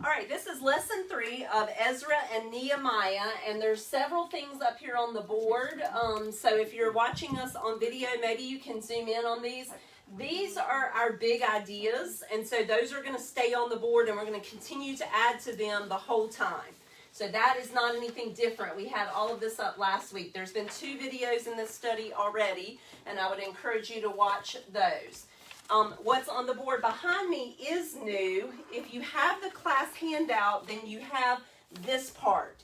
All right, this is lesson 3 of Ezra and Nehemiah, and there's several things up here on the board. So if you're watching us on video, maybe you can zoom in on these. These are our big ideas, and so those are going to stay on the board, and we're going to continue to add to them the whole time. So that is not anything different. We had all of this up last week. There's been 2 videos in this study already, and I would encourage you to watch those. What's on the board behind me is new. If you have the class handout, then you have this part.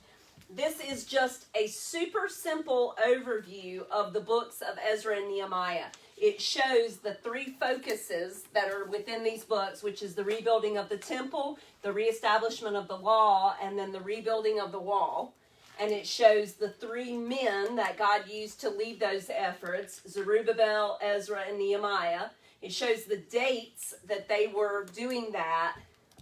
This is just a super simple overview of the books of Ezra and Nehemiah. It shows the 3 focuses that are within these books, which is the rebuilding of the temple, the reestablishment of the law, and then the rebuilding of the wall. And it shows the 3 men that God used to lead those efforts, Zerubbabel, Ezra, and Nehemiah. It shows the dates that they were doing that,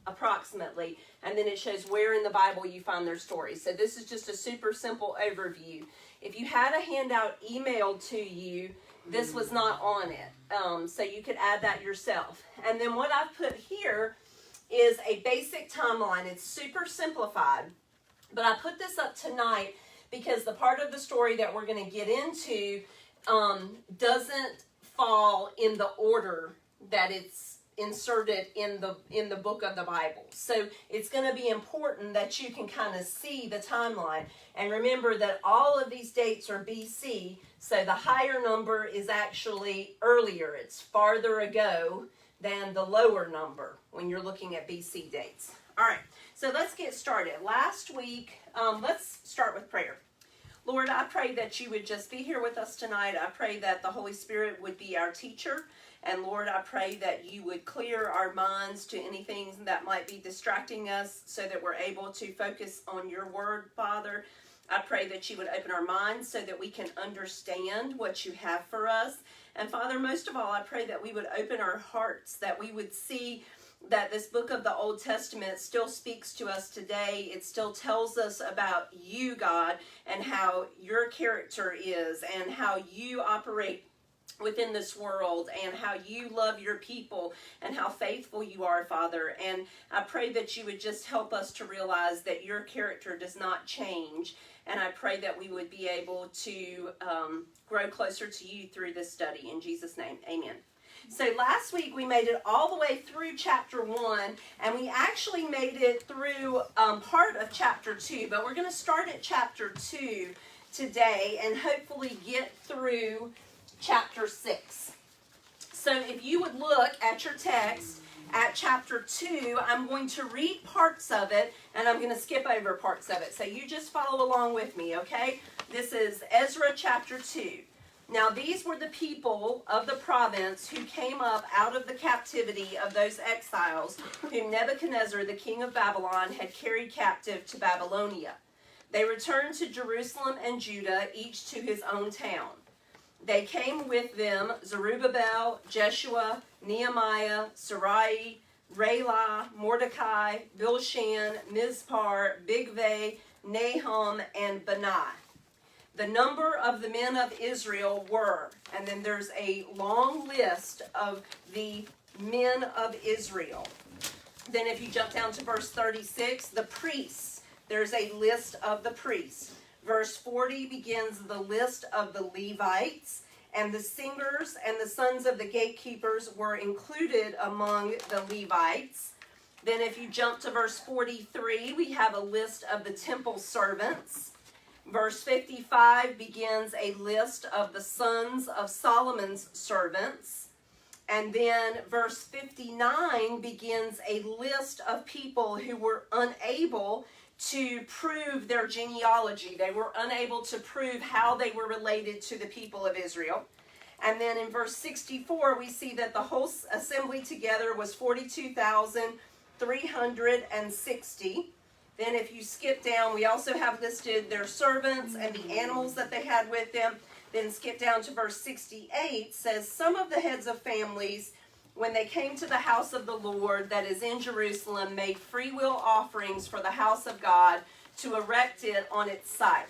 approximately, and then it shows where in the Bible you find their stories. So this is just a super simple overview. If you had a handout emailed to you, this was not on it, so you could add that yourself. And then what I've put here is a basic timeline. It's super simplified, but I put this up tonight because the part of the story that we're going to get into doesn't fall in the order that it's inserted in the book of the Bible. So it's going to be important that you can kind of see the timeline. And remember that all of these dates are BC, so the higher number is actually earlier. It's farther ago than the lower number when you're looking at BC dates. All right, so let's get started. Last week, let's start with prayer. Lord, I pray that you would just be here with us tonight. I pray that the Holy Spirit would be our teacher. And Lord, I pray that you would clear our minds to anything that might be distracting us so that we're able to focus on your word, Father. I pray that you would open our minds so that we can understand what you have for us. And Father, most of all, I pray that we would open our hearts, that we would see that this book of the Old Testament still speaks to us today. It still tells us about you, God, and how your character is, and how you operate within this world, and how you love your people, and how faithful you are, Father. And I pray that you would just help us to realize that your character does not change. And I pray that we would be able to grow closer to you through this study. In Jesus' name, amen. So last week we made it all the way through chapter 1, and we actually made it through part of chapter 2, but we're going to start at chapter 2 today and hopefully get through chapter 6. So if you would look at your text at chapter 2, I'm going to read parts of it, and I'm going to skip over parts of it. So you just follow along with me, okay? This is Ezra chapter 2. Now these were the people of the province who came up out of the captivity of those exiles whom Nebuchadnezzar, the king of Babylon, had carried captive to Babylonia. They returned to Jerusalem and Judah, each to his own town. They came with them Zerubbabel, Jeshua, Nehemiah, Sarai, Railah, Mordecai, Bilshan, Mizpar, Bigvai, Nahum, and Benai. The number of the men of Israel were, and then there's a long list of the men of Israel. Then if you jump down to verse 36, the priests, there's a list of the priests. Verse 40 begins the list of the Levites, and the singers and the sons of the gatekeepers were included among the Levites. Then if you jump to verse 43, we have a list of the temple servants. Verse 55 begins a list of the sons of Solomon's servants. And then verse 59 begins a list of people who were unable to prove their genealogy. They were unable to prove how they were related to the people of Israel. And then in verse 64, we see that the whole assembly together was 42,360. Then if you skip down, we also have listed their servants and the animals that they had with them. Then skip down to verse 68, says, some of the heads of families, when they came to the house of the Lord that is in Jerusalem, made freewill offerings for the house of God to erect it on its site.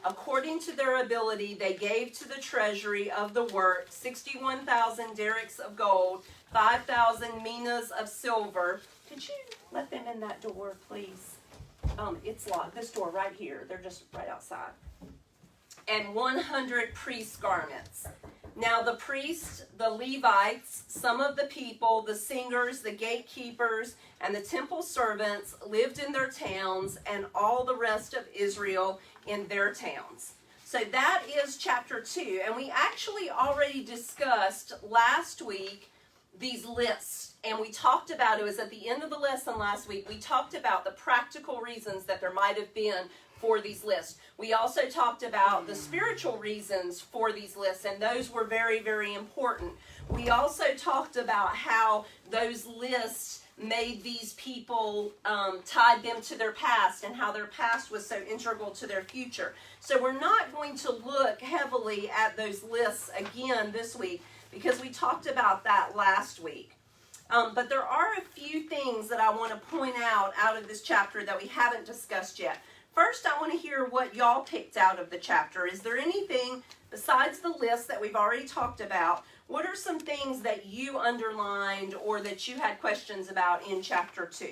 According to their ability, they gave to the treasury of the work 61,000 derricks of gold, 5,000 minas of silver. Could you let them in that door, please? It's locked. This door right here. They're just right outside. And 100 priest garments. Now the priests, the Levites, some of the people, the singers, the gatekeepers, and the temple servants lived in their towns, and all the rest of Israel in their towns. So that is chapter 2. And we actually already discussed last week these lists. And we talked about, it was at the end of the lesson last week, we talked about the practical reasons that there might have been for these lists. We also talked about the spiritual reasons for these lists, and those were very, very important. We also talked about how those lists made these people, tied them to their past, and how their past was so integral to their future. So we're not going to look heavily at those lists again this week, because we talked about that last week. But there are a few things that I want to point out of this chapter that we haven't discussed yet. First, I want to hear what y'all picked out of the chapter. Is there anything besides the list that we've already talked about? What are some things that you underlined or that you had questions about in chapter 2?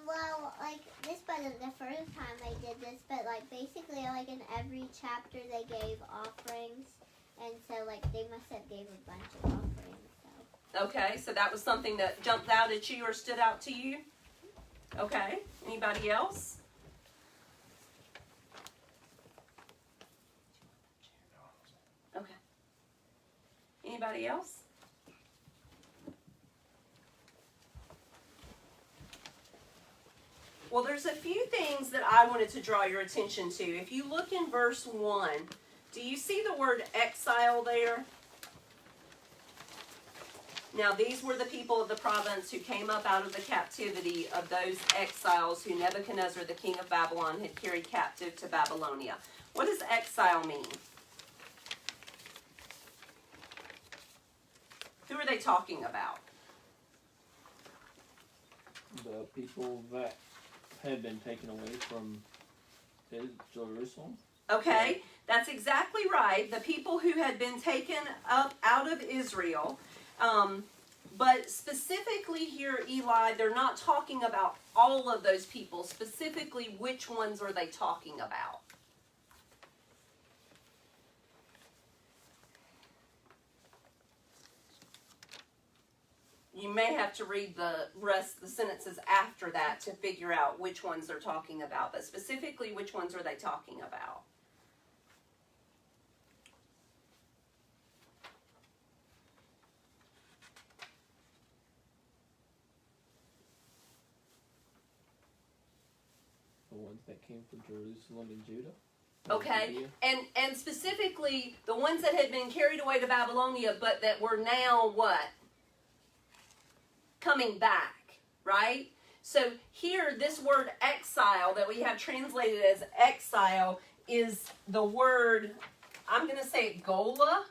Well, like, this wasn't the first time I did this, but, like, basically, like, in every chapter they gave offerings, and so, like, they must have gave a bunch of offerings, so. Okay, so that was something that jumped out at you or stood out to you? Okay, anybody else? Okay. Anybody else? Well, there's a few things that I wanted to draw your attention to. If you look in verse 1, do you see the word exile there? Now, these were the people of the province who came up out of the captivity of those exiles who Nebuchadnezzar, the king of Babylon, had carried captive to Babylonia. What does exile mean? Who are they talking about? The people that had been taken away from Jerusalem. Okay, that's exactly right. The people who had been taken up out of Israel. But specifically here, Eli, they're not talking about all of those people. Specifically, which ones are they talking about? You may have to read the rest, the sentences after that to figure out which ones they're talking about. But specifically, which ones are they talking about? The ones that came from Jerusalem and Judah. Okay, and specifically the ones that had been carried away to Babylonia, but that were now what? Coming back, right? So here, this word exile that we have translated as exile is the word, I'm going to say it Gola,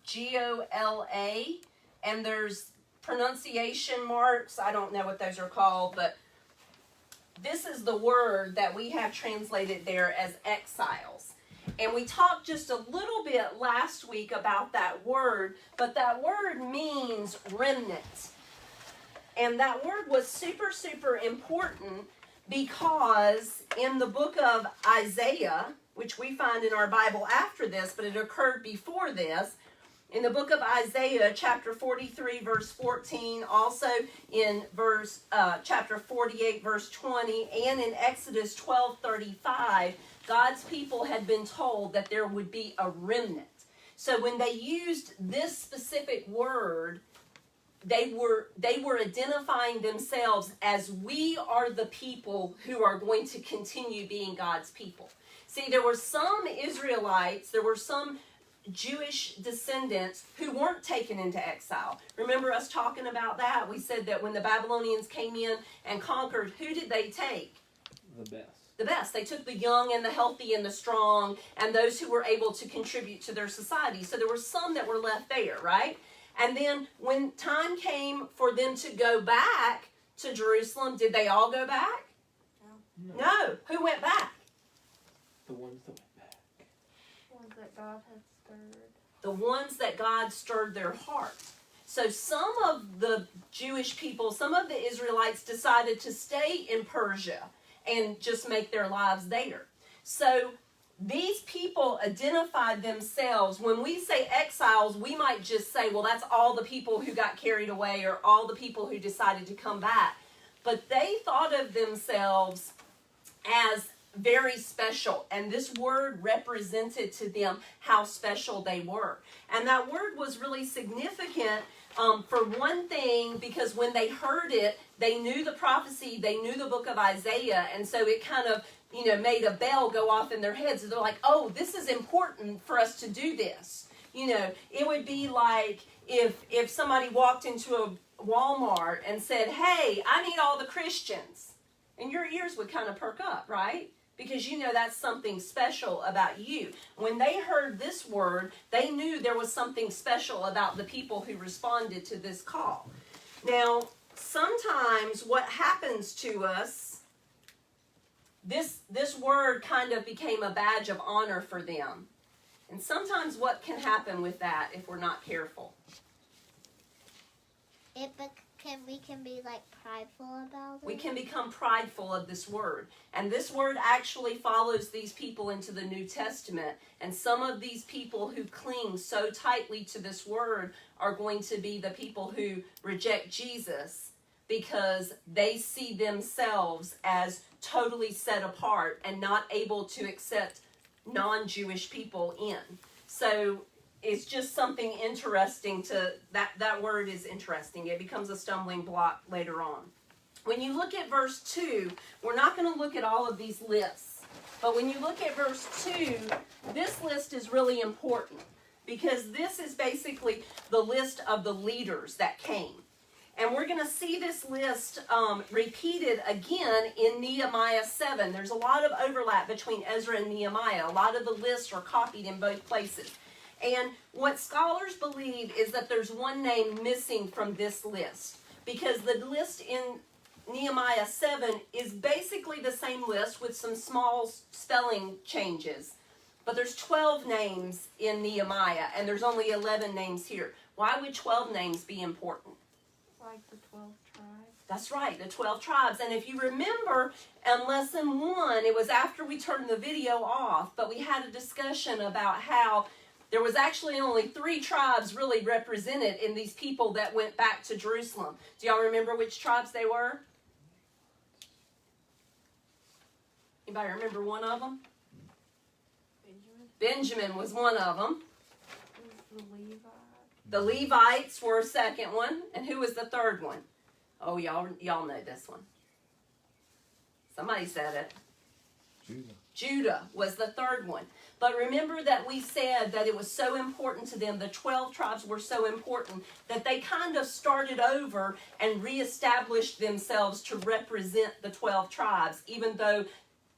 G-O-L-A, and there's pronunciation marks. I don't know what those are called, but this is the word that we have translated there as exiles. And we talked just a little bit last week about that word, but that word means remnant. And that word was super, super important because in the book of Isaiah, which we find in our Bible after this, but it occurred before this, in the book of Isaiah, chapter 43, verse 14, also in chapter 48, verse 20, and in Exodus 12:35, God's people had been told that there would be a remnant. So when they used this specific word, they were identifying themselves as we are the people who are going to continue being God's people. See, there were some Israelites, there were some Jewish descendants who weren't taken into exile. Remember us talking about that? We said that when the Babylonians came in and conquered, who did they take? The best. The best. They took the young and the healthy and the strong and those who were able to contribute to their society. So there were some that were left there, right? And then when time came for them to go back to Jerusalem, did they all go back? No. Who went back? The ones that went back. Ones that God had stirred. the ones that God stirred their heart. So some of the Jewish people, some of the Israelites decided to stay in Persia and just make their lives there. So these people identified themselves. When we say exiles, we might just say, well, that's all the people who got carried away or all the people who decided to come back. But they thought of themselves as very special, and this word represented to them how special they were. And that word was really significant for one thing, because when they heard it, they knew the prophecy, they knew the book of Isaiah, and so it kind of, made a bell go off in their heads. So they're like, oh, this is important for us to do this. It would be like if somebody walked into a Walmart and said, hey, I need all the Christians. And your ears would kind of perk up, right? Because that's something special about you. When they heard this word, they knew there was something special about the people who responded to this call. Now, sometimes what happens to us, this word kind of became a badge of honor for them. And sometimes what can happen with that if we're not careful? We can be like prideful about it. We can become prideful of this word. And this word actually follows these people into the New Testament. And some of these people who cling so tightly to this word are going to be the people who reject Jesus because they see themselves as totally set apart and not able to accept non-Jewish people in. So it's just something interesting that word is interesting. It becomes a stumbling block later on. When you look at verse 2, we're not going to look at all of these lists. But when you look at verse 2, this list is really important because this is basically the list of the leaders that came. And we're going to see this list repeated again in Nehemiah 7. There's a lot of overlap between Ezra and Nehemiah. A lot of the lists are copied in both places. And what scholars believe is that there's one name missing from this list, because the list in Nehemiah 7 is basically the same list with some small spelling changes. But there's 12 names in Nehemiah, and there's only 11 names here. Why would 12 names be important? Like the 12 tribes. That's right, the 12 tribes. And if you remember, in lesson 1, it was after we turned the video off, but we had a discussion about how there was actually only 3 tribes really represented in these people that went back to Jerusalem. Do y'all remember which tribes they were? Anybody remember one of them? Benjamin was one of them. The Levites. The Levites were a second one. And who was the third one? Oh, y'all know this one. Somebody said it. Judah was the third one. But remember that we said that it was so important to them, the 12 tribes were so important, that they kind of started over and reestablished themselves to represent the 12 tribes, even though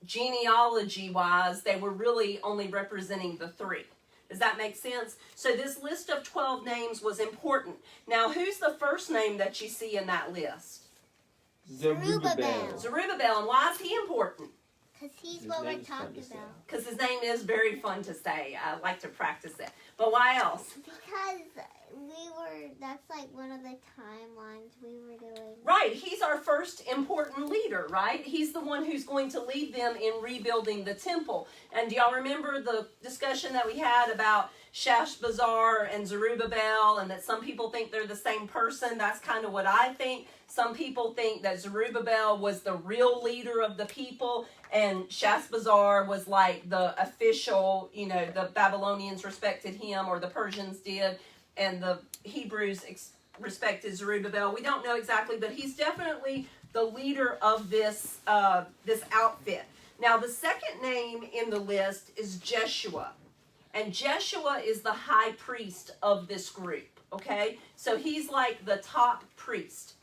genealogy-wise, they were really only representing the 3. Does that make sense? So this list of 12 names was important. Now, who's the first name that you see in that list? Zerubbabel. Zerubbabel. And why is he important? Because he's what we're talking about. Because his name is very fun to say. I like to practice it. But why else? Because that's like one of the timelines we were doing. Right. He's our first important leader, right? He's the one who's going to lead them in rebuilding the temple. And do y'all remember the discussion that we had about Shashbazzar and Zerubbabel, and that some people think they're the same person? That's kind of what I think. Some people think that Zerubbabel was the real leader of the people, and Shashbazzar was like the official, the Babylonians respected him, or the Persians did, and the Hebrews respected Zerubbabel. We don't know exactly, but he's definitely the leader of this outfit. Now, the second name in the list is Jeshua. And Jeshua is the high priest of this group, okay? So he's like the top priest.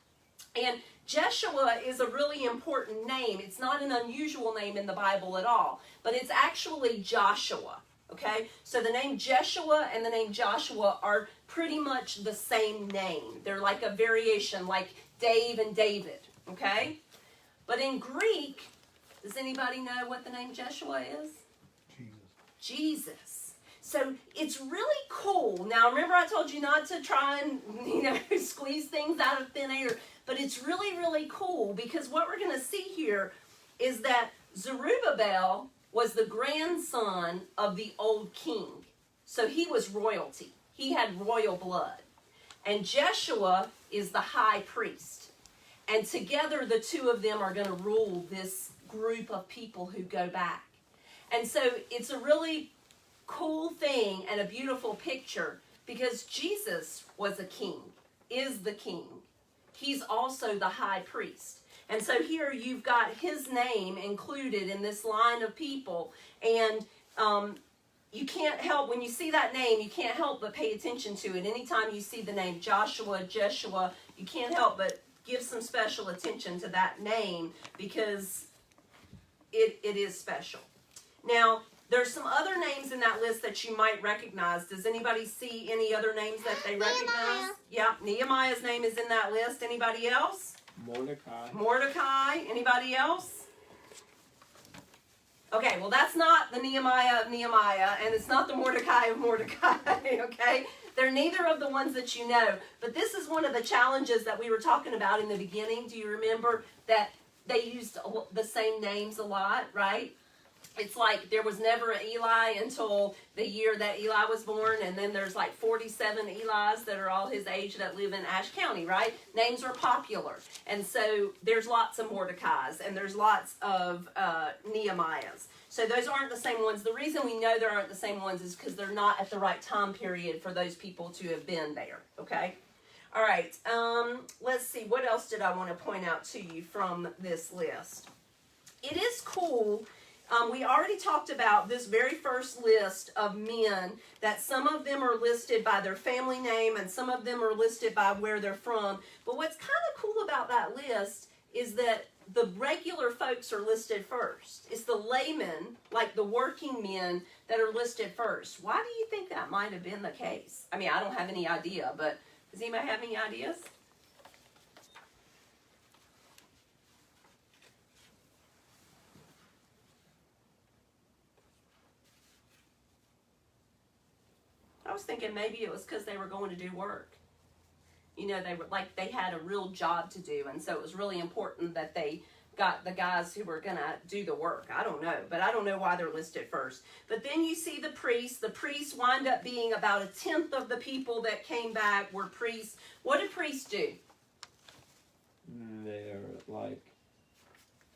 And Jeshua is a really important name. It's not an unusual name in the Bible at all, but it's actually Joshua, okay? So the name Jeshua and the name Joshua are pretty much the same name. They're like a variation, like Dave and David, okay? But in Greek, does anybody know what the name Jeshua is? Jesus. So it's really cool. Now, remember I told you not to try and, squeeze things out of thin air. But it's really, really cool because what we're going to see here is that Zerubbabel was the grandson of the old king. So he was royalty. He had royal blood. And Jeshua is the high priest. And together the two of them are going to rule this group of people who go back. And so it's a really cool thing and a beautiful picture because Jesus was a king, is the king. He's also the high priest. And so here you've got his name included in this line of people. And you can't help, when you see that name, you can't help but pay attention to it. Anytime you see the name Joshua, Jeshua, you can't help but give some special attention to that name because it is special. Now, there's some other names in that list that you might recognize. Does anybody see any other names that they recognize? Nehemiah. Yeah, Nehemiah's name is in that list. Anybody else? Mordecai. Mordecai. Anybody else? Okay, well that's not the Nehemiah of Nehemiah, and it's not the Mordecai of Mordecai, okay? They're neither of the ones that you know. But this is one of the challenges that we were talking about in the beginning. Do you remember that they used the same names a lot, right? It's like there was never an Eli until the year that Eli was born, and then there's like 47 Elis that are all his age that live in Ashe County, right? Names are popular. And so there's lots of Mordecais, and there's lots of Nehemiahs. So those aren't the same ones. The reason we know there aren't the same ones is because they're not at the right time period for those people to have been there, okay? All right, let's see. What else did I want to point out to you from this list? It is cool. We already talked about this very first list of men, that some of them are listed by their family name and some of them are listed by where they're from. But what's kind of cool about that list is that the regular folks are listed first. It's the laymen, like the working men, that are listed first. Why do you think that might have been the case? I mean, I don't have any idea, but does anybody have any ideas? I was thinking maybe it was because they were going to do work. You know, they had a real job to do, and so it was really important that they got the guys who were going to do the work. I don't know, but I don't know why they're listed first. But then you see the priests. The priests wind up being about 1/10 of the people that came back were priests. What did priests do? They're like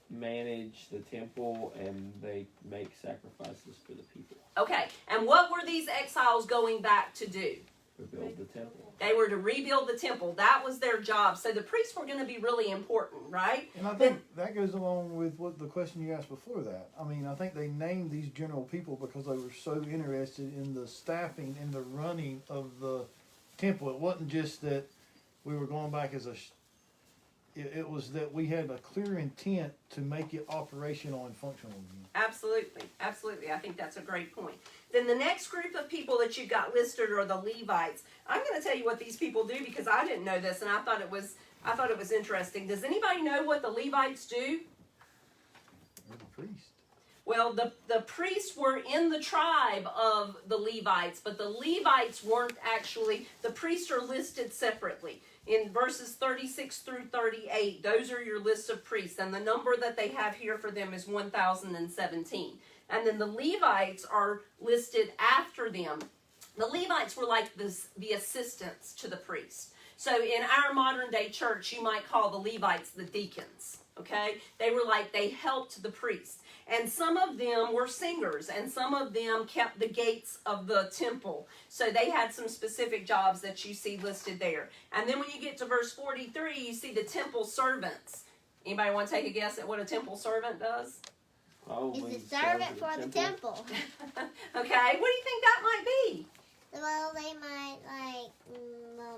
manage the temple and they make sacrifices for the people. Okay, and what were these exiles going back to do? Rebuild the temple. They were to rebuild the temple. That was their job. So the priests were going to be really important, right? And I think that goes along with what the question you asked before that. I mean, I think they named these general people because they were so interested in the staffing and the running of the temple. It wasn't just that we were going back as it was that we had a clear intent to make it operational and functional again. Absolutely, absolutely. I think that's a great point. Then the next group of people that you got listed are the Levites. I'm going to tell you what these people do because I didn't know this and I thought it was interesting. Does anybody know what the Levites do? They're the priest. Well, the priests were in the tribe of the Levites, but the Levites weren't actually, the priests are listed separately. In verses 36 through 38, those are your list of priests, and the number that they have here for them is 1,017. And then the Levites are listed after them. The Levites were like the assistants to the priests. So in our modern day church, you might call the Levites the deacons, okay? They helped the priests. And some of them were singers, and some of them kept the gates of the temple. So they had some specific jobs that you see listed there. And then when you get to verse 43, you see the temple servants. Anybody want to take a guess at what a temple servant does? Probably It's a servant for the temple. Okay, what do you think that might be? Well, they might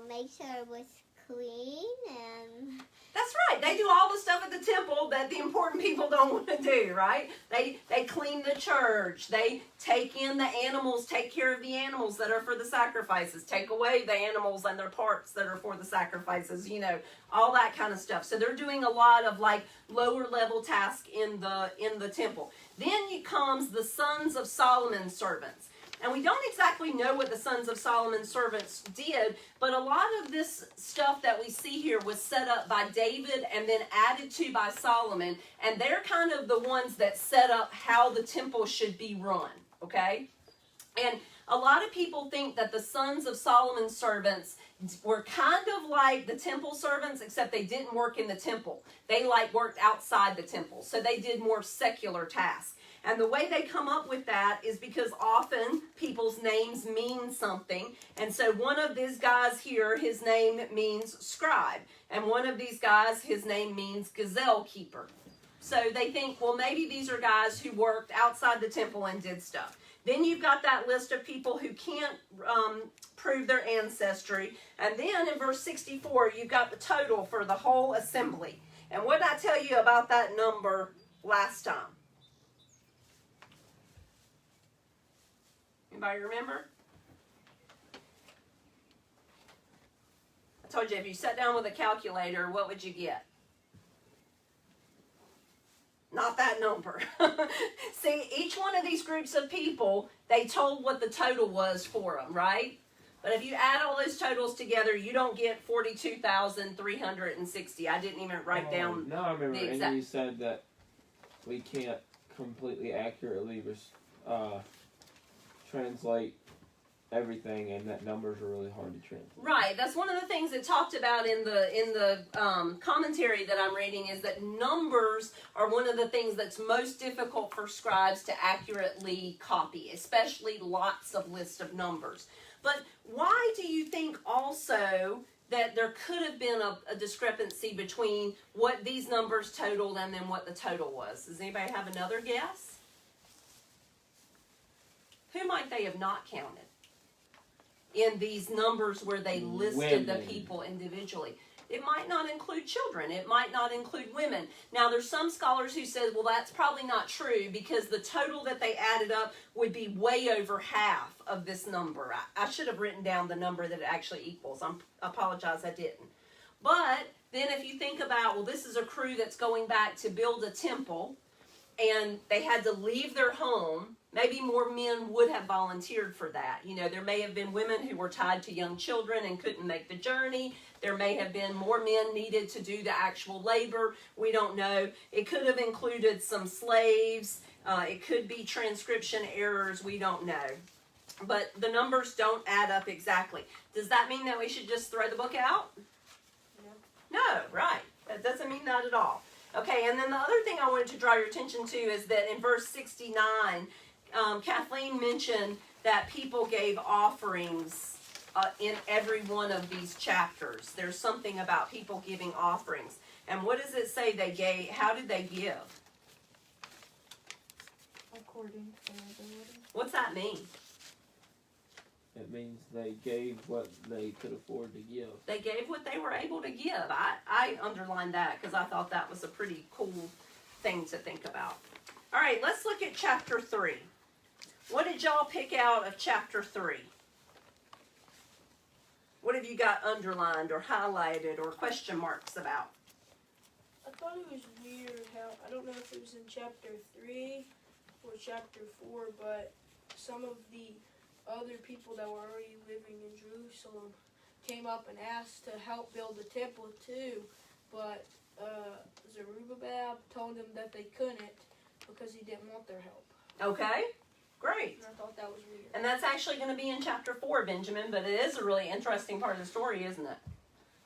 make sure it was clean and. That's right. They do all the stuff at the temple that the important people don't want to do, right? They clean the church. They take in the animals, take care of the animals that are for the sacrifices, take away the animals and their parts that are for the sacrifices, all that kind of stuff. So they're doing a lot of lower level tasks in the temple. Then comes the sons of Solomon's servants. And we don't exactly know what the sons of Solomon's servants did, but a lot of this stuff that we see here was set up by David and then added to by Solomon. And they're kind of the ones that set up how the temple should be run, okay? And a lot of people think that the sons of Solomon's servants were kind of like the temple servants, except they didn't work in the temple. They worked outside the temple. So they did more secular tasks. And the way they come up with that is because often people's names mean something. And so one of these guys here, his name means scribe. And one of these guys, his name means gazelle keeper. So they think, well, maybe these are guys who worked outside the temple and did stuff. Then you've got that list of people who can't prove their ancestry. And then in verse 64, you've got the total for the whole assembly. And what did I tell you about that number last time? Anybody remember? I told you if you sat down with a calculator, what would you get? Not that number. See, each one of these groups of people, they told what the total was for them, right? But if you add all those totals together, you don't get 42,360. I didn't even write down. No, I remember, the exact. and you said that we can't completely accurately translate everything, and that numbers are really hard to translate. Right, that's one of the things it talked about in the commentary that I'm reading, is that numbers are one of the things that's most difficult for scribes to accurately copy, especially lots of lists of numbers. But why do you think also that there could have been a discrepancy between what these numbers totaled and then what the total was? Does anybody have another guess? Who might they have not counted in these numbers where they listed the people individually? It might not include children. It might not include women. Now, there's some scholars who said, well, that's probably not true because the total that they added up would be way over half of this number. I should have written down the number that it actually equals. I apologize, I didn't. But then if you think about, well, this is a crew that's going back to build a temple, and they had to leave their home. Maybe more men would have volunteered for that. You know, there may have been women who were tied to young children and couldn't make the journey. There may have been more men needed to do the actual labor. We don't know. It could have included some slaves. It could be transcription errors. We don't know. But the numbers don't add up exactly. Does that mean that we should just throw the book out? No, right. That doesn't mean that at all. Okay, and then the other thing I wanted to draw your attention to is that in verse 69, Kathleen mentioned that people gave offerings in every one of these chapters. There's something about people giving offerings. And what does it say they gave? How did they give? According to their ability. What's that mean? It means they gave what they could afford to give. They gave what they were able to give. I underlined that because I thought that was a pretty cool thing to think about. All right, let's look at chapter 3. What did y'all pick out of chapter 3? What have you got underlined or highlighted or question marks about? I thought it was weird how, I don't know if it was in chapter 3 or chapter 4, but some of the other people that were already living in Jerusalem came up and asked to help build the temple too, but Zerubbabel told them that they couldn't because he didn't want their help. Okay, great. And I thought that was weird. And that's actually going to be in chapter 4, Benjamin, but it is a really interesting part of the story, isn't it?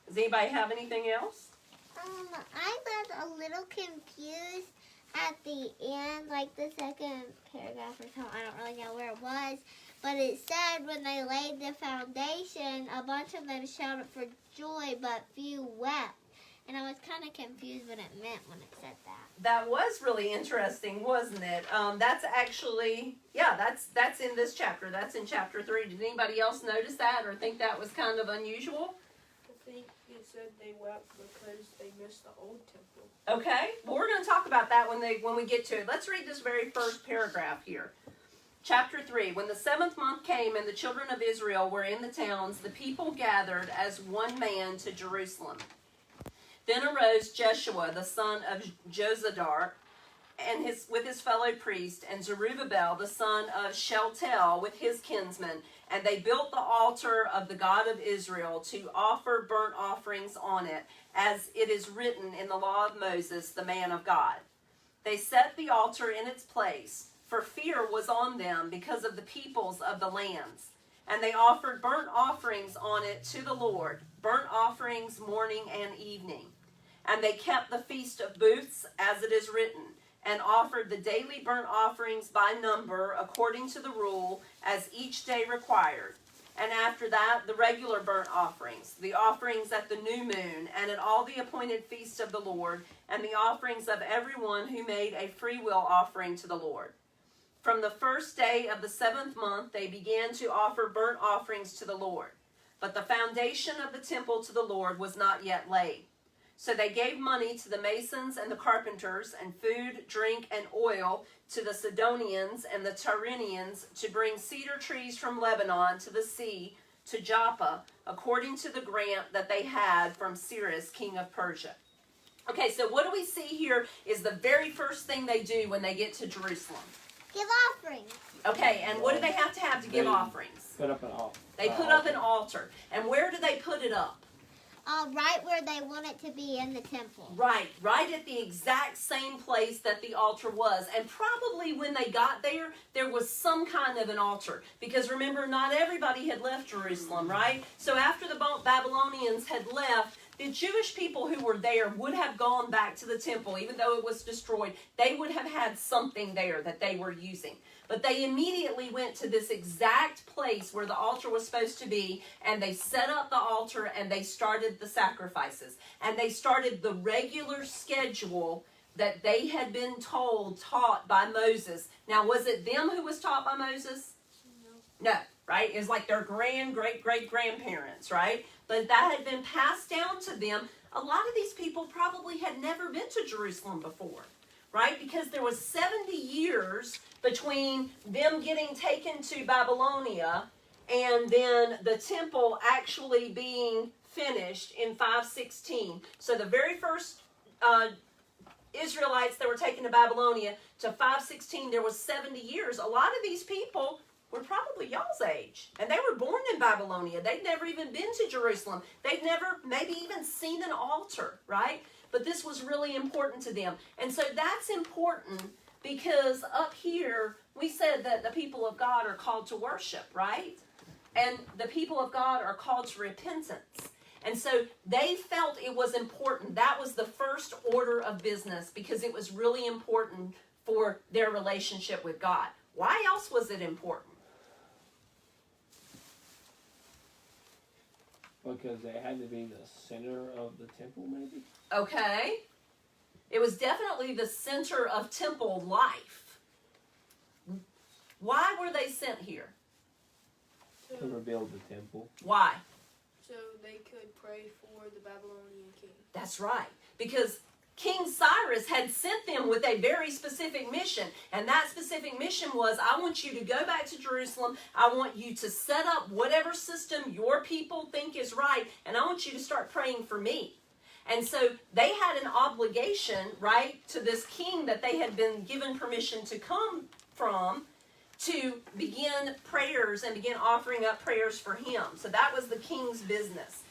Does anybody have anything else? I was a little confused at the end, like the second paragraph or something. I don't really know where it was. But it said when they laid the foundation, a bunch of them shouted for joy, but few wept. And I was kind of confused what it meant when it said that. That was really interesting, wasn't it? That's actually, yeah, that's in this chapter. That's in chapter 3. Did anybody else notice that or think that was kind of unusual? I think it said they wept because they missed the old temple. Okay, well, we're going to talk about that when we get to it. Let's read this very first paragraph here. Chapter 3, when the 7th month came and the children of Israel were in the towns, the people gathered as one man to Jerusalem. Then arose Jeshua, the son of Jozadak, and with his fellow priest, and Zerubbabel the son of Shealtiel with his kinsmen, and they built the altar of the God of Israel to offer burnt offerings on it, as it is written in the law of Moses, the man of God. They set the altar in its place, for fear was on them because of the peoples of the lands. And they offered burnt offerings on it to the Lord, burnt offerings morning and evening. And they kept the Feast of Booths, as it is written, and offered the daily burnt offerings by number, according to the rule, as each day required. And after that, the regular burnt offerings, the offerings at the new moon, and at all the appointed feasts of the Lord, and the offerings of everyone who made a freewill offering to the Lord. From the first day of the 7th month, they began to offer burnt offerings to the Lord. But the foundation of the temple to the Lord was not yet laid. So they gave money to the masons and the carpenters, and food, drink, and oil to the Sidonians and the Tyrians to bring cedar trees from Lebanon to the sea, to Joppa, according to the grant that they had from Cyrus, king of Persia. Okay, so what do we see here is the very first thing they do when they get to Jerusalem. Give offerings. Okay, and what do they have to give offerings? Put up an altar. They put up an altar. And where do they put it up? Right where they want it to be in the temple. Right at the exact same place that the altar was. And probably when they got there, there was some kind of an altar. Because remember, not everybody had left Jerusalem, right? So after the Babylonians had left, the Jewish people who were there would have gone back to the temple, even though it was destroyed. They would have had something there that they were using. But they immediately went to this exact place where the altar was supposed to be, and they set up the altar, and they started the sacrifices. And they started the regular schedule that they had been taught by Moses. Now, was it them who was taught by Moses? No, right? It was like their great-grandparents, right? But that had been passed down to them. A lot of these people probably had never been to Jerusalem before, right? Because there was 70 years between them getting taken to Babylonia and then the temple actually being finished in 516. So the very first Israelites that were taken to Babylonia to 516, there was 70 years. A lot of these people were probably y'all's age. And they were born in Babylonia. They'd never even been to Jerusalem. They'd never maybe even seen an altar, right? But this was really important to them. And so that's important because up here, we said that the people of God are called to worship, right? And the people of God are called to repentance. And so they felt it was important. That was the first order of business because it was really important for their relationship with God. Why else was it important? Because they had to be the center of the temple, maybe? Okay. It was definitely the center of temple life. Why were they sent here? To rebuild the temple. Why? So they could pray for the Babylonian king. That's right. Because King Cyrus had sent them with a very specific mission. And that specific mission was, I want you to go back to Jerusalem. I want you to set up whatever system your people think is right. And I want you to start praying for me. And so they had an obligation, right, to this king that they had been given permission to come from to begin prayers and begin offering up prayers for him. So that was the king's business.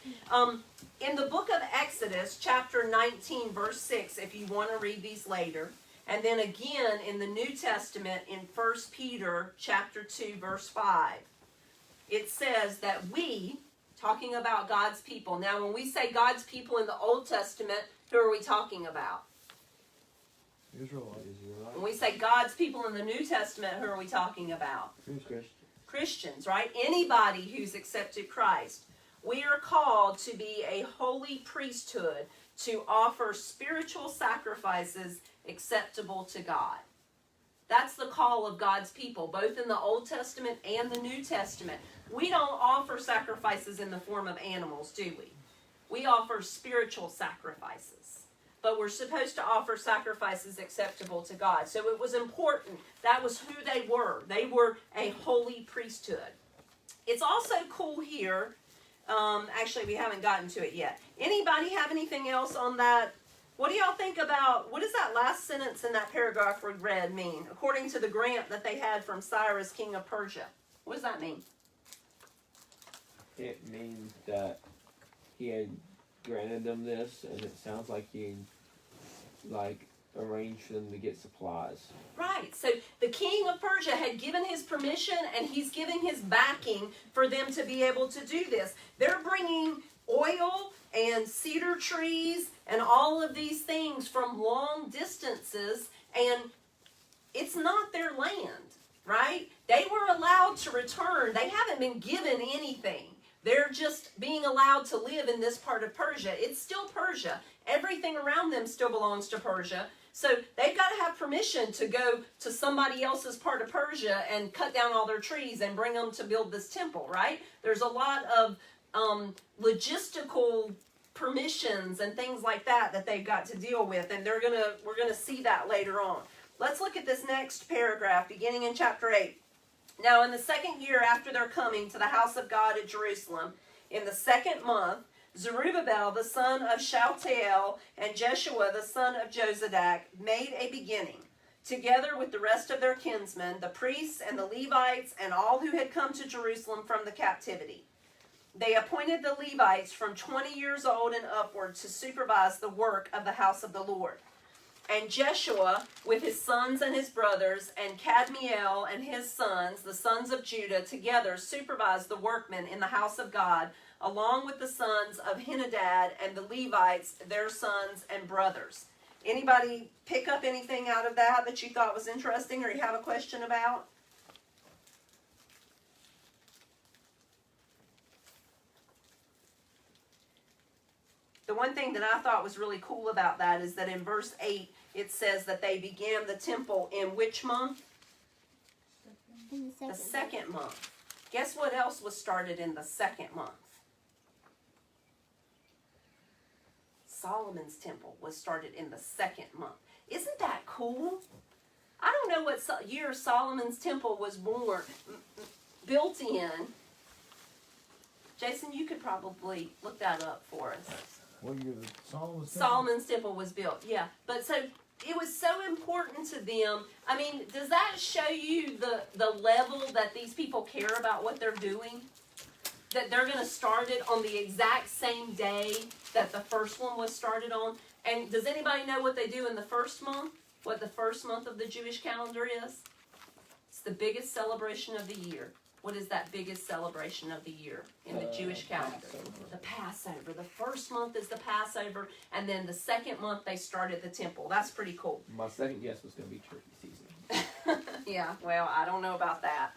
In the book of Exodus, chapter 19, verse 6, if you want to read these later, and then again in the New Testament in 1 Peter, chapter 2, verse 5, it says that we, talking about God's people. Now, when we say God's people in the Old Testament, who are we talking about? Israelites. When we say God's people in the New Testament, who are we talking about? Christians, right? Anybody who's accepted Christ. We are called to be a holy priesthood to offer spiritual sacrifices acceptable to God. That's the call of God's people, both in the Old Testament and the New Testament. We don't offer sacrifices in the form of animals, do we? We offer spiritual sacrifices. But we're supposed to offer sacrifices acceptable to God. So it was important. That was who they were. They were a holy priesthood. It's also cool here. Actually, we haven't gotten to it yet. Anybody have anything else on that What do y'all think about, what does that last sentence in that paragraph we read mean? According to the grant that they had from Cyrus, king of Persia. What does that mean? It means that he had granted them this, and it sounds like he arranged for them to get supplies. Right. So the king of Persia had given his permission, and he's giving his backing for them to be able to do this. They're bringing oil and cedar trees and all of these things from long distances, and it's not their land, right? They were allowed to return. They haven't been given anything. They're just being allowed to live in this part of Persia. It's still Persia. Everything around them still belongs to Persia. So they've got to have permission to go to somebody else's part of Persia and cut down all their trees and bring them to build this temple, right? There's a lot of logistical permissions and things like that they've got to deal with, and we're gonna see that later on. Let's look at this next paragraph, beginning in chapter 8. Now, in the 2nd year after their coming to the house of God at Jerusalem, in the 2nd month, Zerubbabel the son of Shealtiel and Jeshua the son of Jozadak made a beginning, together with the rest of their kinsmen, the priests and the Levites, and all who had come to Jerusalem from the captivity. They appointed the Levites from 20 years old and upward to supervise the work of the house of the Lord. And Jeshua, with his sons and his brothers, and Kadmiel and his sons, the sons of Judah, together supervised the workmen in the house of God, along with the sons of Henadad and the Levites, their sons and brothers. Anybody pick up anything out of that you thought was interesting or you have a question about? The one thing that I thought was really cool about that is that in verse 8, it says that they began the temple in which month? In The 2nd month. Guess what else was started in the 2nd month? Solomon's temple was started in the 2nd month. Isn't that cool? I don't know what year Solomon's temple was built in. Jason, you could probably look that up for us. What year the Solomon's temple? Solomon's temple was built, yeah. But so it was so important to them. I mean, does that show you the level that these people care about what they're doing? That they're going to start it on the exact same day that the first one was started on? And does anybody know what they do in the first month? What the first month of the Jewish calendar is? It's the biggest celebration of the year. What is that biggest celebration of the year in the Jewish calendar? Passover. The Passover. The first month is the Passover, and then the 2nd month they started the temple. That's pretty cool. My second guess was going to be turkey season. Yeah, well, I don't know about that.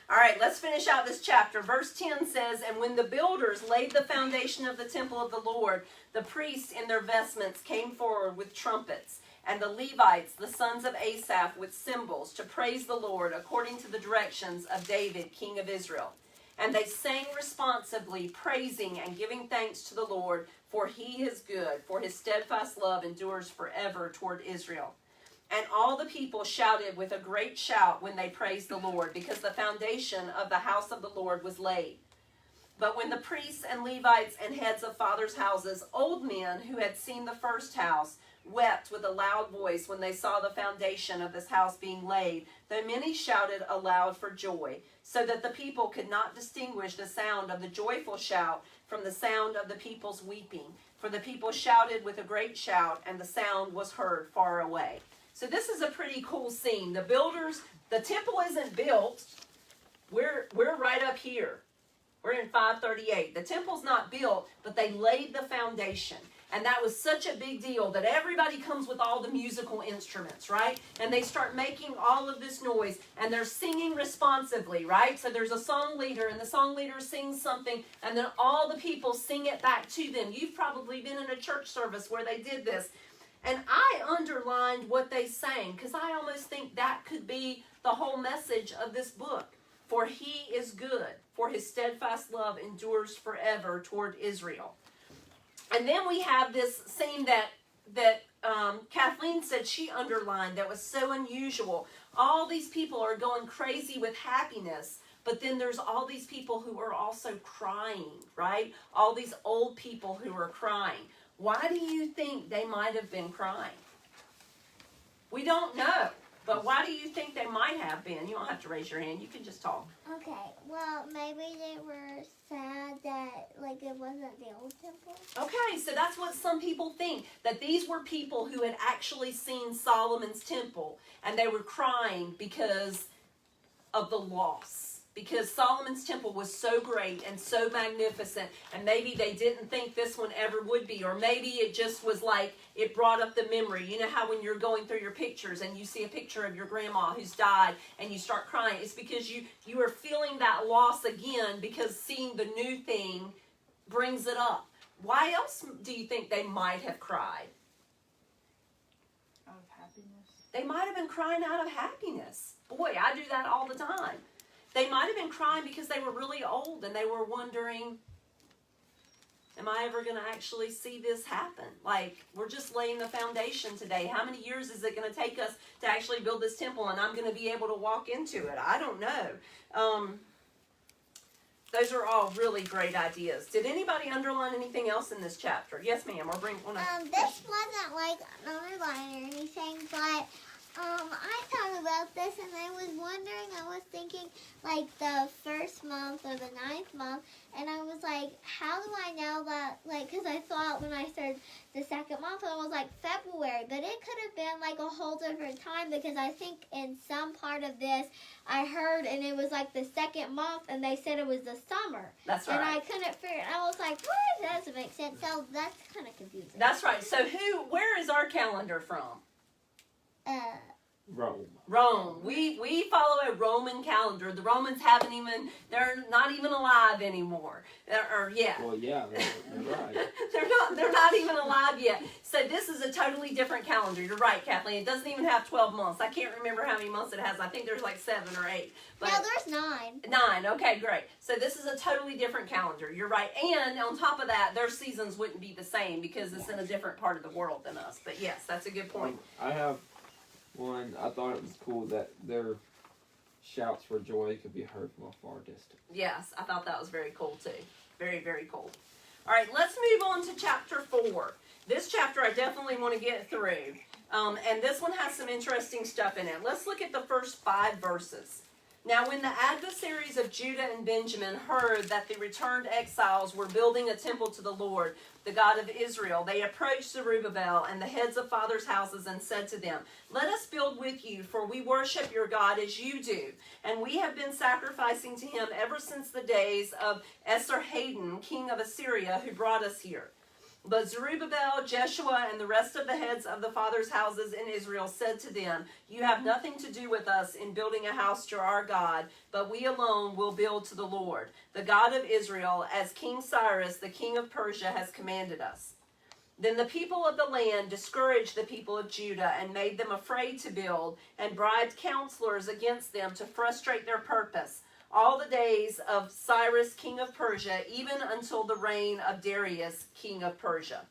All right, let's finish out this chapter. Verse 10 says, "And when the builders laid the foundation of the temple of the Lord, the priests in their vestments came forward with trumpets, and the Levites, the sons of Asaph, with cymbals, to praise the Lord according to the directions of David, king of Israel. And they sang responsively, praising and giving thanks to the Lord, for he is good, for his steadfast love endures forever toward Israel. And all the people shouted with a great shout when they praised the Lord, because the foundation of the house of the Lord was laid. But when the priests and Levites and heads of fathers' houses, old men who had seen the first house, wept with a loud voice when they saw the foundation of this house being laid, though many shouted aloud for joy, so that the people could not distinguish the sound of the joyful shout from the sound of the people's weeping. For the people shouted with a great shout, and the sound was heard far away." So this is a pretty cool scene. The builders, the temple isn't built. We're right up here. We're in 538. The temple's not built, but they laid the foundation. And that was such a big deal that everybody comes with all the musical instruments, right? And they start making all of this noise, and they're singing responsively, right? So there's a song leader, and the song leader sings something, and then all the people sing it back to them. You've probably been in a church service where they did this. And I underlined what they sang, because I almost think that could be the whole message of this book. For he is good, for his steadfast love endures forever toward Israel. And then we have this scene that Kathleen said she underlined that was so unusual. All these people are going crazy with happiness, but then there's all these people who are also crying, right? All these old people who are crying. Why do you think they might have been crying? We don't know. But why do you think they might have been? You don't have to raise your hand. You can just talk. Okay, well, maybe they were sad that, like, it wasn't the old temple. Okay, so that's what some people think, that these were people who had actually seen Solomon's temple, and they were crying because of the loss. Because Solomon's temple was so great and so magnificent, and maybe they didn't think this one ever would be, or maybe it just was like, it brought up the memory. You know how when you're going through your pictures and you see a picture of your grandma who's died and you start crying, it's because you are feeling that loss again, because seeing the new thing brings it up. Why else do you think they might have cried? Out of happiness. They might have been crying out of happiness. Boy, I do that all the time. They might have been crying because they were really old and they were wondering, am I ever going to actually see this happen? Like, we're just laying the foundation today. How many years is it going to take us to actually build this temple, and I'm going to be able to walk into it? I don't know. Those are all really great ideas. Did anybody underline anything else in this chapter? Yes, ma'am. Or bring one up. This wasn't like an underline or anything, but I thought about this and I was wondering, I was thinking like the first month or the 9th month, and I was like, how do I know that, like, because I thought when I started the 2nd month, it was like February, but it could have been like a whole different time, because I think in some part of this, I heard, and it was like the 2nd month, and they said it was the summer. That's right. And I couldn't figure it. I was like, what? That doesn't make sense. So that's kind of confusing. That's right. So where is our calendar from? Rome. We follow a Roman calendar. The Romans they're not even alive anymore. Well, yeah, you're right. they're not even alive yet. So this is a totally different calendar. You're right, Kathleen. It doesn't even have 12 months. I can't remember how many months it has. I think there's like 7 or 8. But no, there's 9. 9. Okay, great. So this is a totally different calendar. You're right. And on top of that, their seasons wouldn't be the same because it's in a different part of the world than us. But yes, that's a good point. I have one. I thought it was cool that their shouts for joy could be heard from a far distance. Yes, I thought that was very cool too. Very, very cool. All right, let's move on to chapter 4. This chapter I definitely want to get through. And this one has some interesting stuff in it. Let's look at the first 5 verses. Now, when the adversaries of Judah and Benjamin heard that the returned exiles were building a temple to the Lord, the God of Israel, they approached Zerubbabel and the heads of fathers' houses and said to them, "Let us build with you, for we worship your God as you do. And we have been sacrificing to him ever since the days of Esarhaddon, king of Assyria, who brought us here." But Zerubbabel, Jeshua, and the rest of the heads of the fathers' houses in Israel said to them, "You have nothing to do with us in building a house to our God, but we alone will build to the Lord, the God of Israel, as King Cyrus, the king of Persia, has commanded us." Then the people of the land discouraged the people of Judah and made them afraid to build, and bribed counselors against them to frustrate their purpose, all the days of Cyrus, king of Persia, even until the reign of Darius, king of Persia.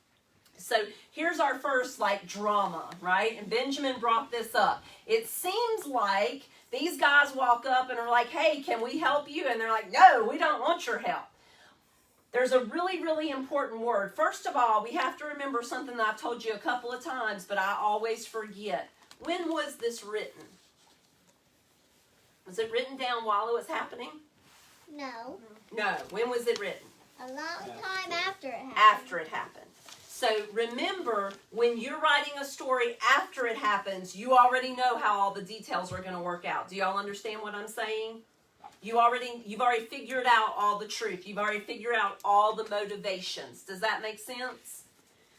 So here's our first drama, right? And Benjamin brought this up. It seems like these guys walk up and are like, "Hey, can we help you?" And they're like, "No, we don't want your help." There's a really, really important word. First of all, we have to remember something that I've told you a couple of times, but I always forget. When was this written? Was it written down while it was happening? No. No. When was it written? A long time after it happened. After it happened. So remember, when you're writing a story after it happens, you already know how all the details are going to work out. Do y'all understand what I'm saying? You've already figured out all the truth. You've already figured out all the motivations. Does that make sense?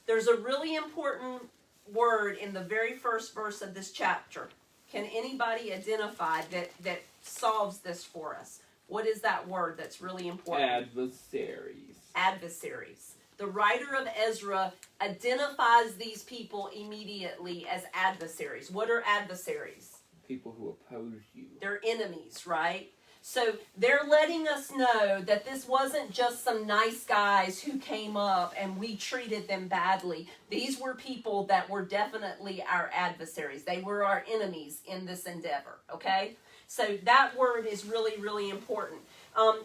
There's a really important word in the very first verse of this chapter. Can anybody identify that solves this for us? What is that word that's really important? Adversaries. Adversaries. The writer of Ezra identifies these people immediately as adversaries. What are adversaries? People who oppose you. They're enemies, right? So they're letting us know that this wasn't just some nice guys who came up and we treated them badly. These were people that were definitely our adversaries. They were our enemies in this endeavor, okay? So that word is really, really important.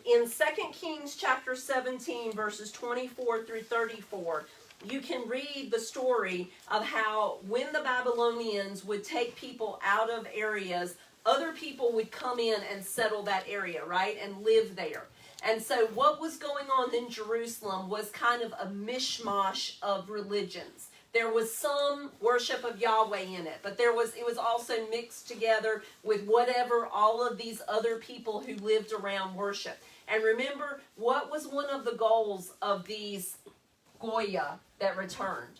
In 2 Kings chapter 17, verses 24 through 34, you can read the story of how when the Babylonians would take people out of areas, other people would come in and settle that area, right, and live there. And so what was going on in Jerusalem was kind of a mishmash of religions. There was some worship of Yahweh in it, but it was also mixed together with whatever all of these other people who lived around worship. And remember, what was one of the goals of these Goya that returned,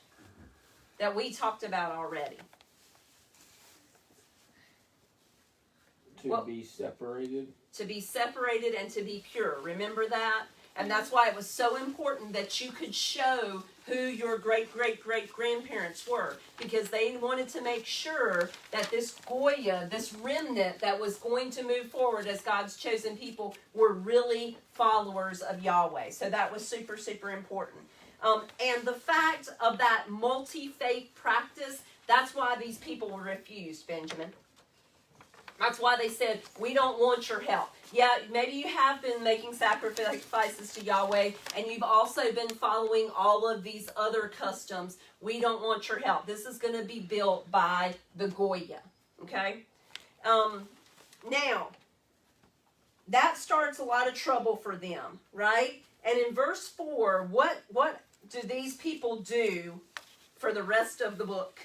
that we talked about already? To be separated. To be separated and to be pure. Remember that? And that's why it was so important that you could show who your great-great-great-grandparents were. Because they wanted to make sure that this Goya, this remnant that was going to move forward as God's chosen people, were really followers of Yahweh. So that was super, super important. And the fact of that multi-faith practice, that's why these people were refused, Benjamin. That's why they said, we don't want your help. Yeah, maybe you have been making sacrifices to Yahweh, and you've also been following all of these other customs. We don't want your help. This is going to be built by the Goya. Okay? Now, that starts a lot of trouble for them, right? And in verse 4, what do these people do for the rest of the book?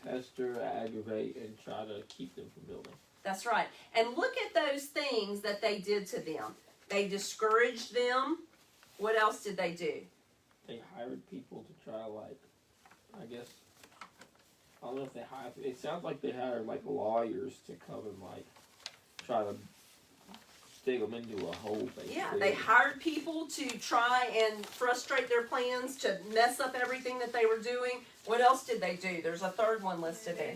Pester, aggravate, and try to keep them from building. That's right. And look at those things that they did to them. They discouraged them. What else did they do? They hired people to try, I guess, I don't know if they hired, it sounds like they hired, lawyers to come and, try to dig them into a hole, basically. Yeah, they hired people to try and frustrate their plans, to mess up everything that they were doing. What else did they do? There's a third one listed there.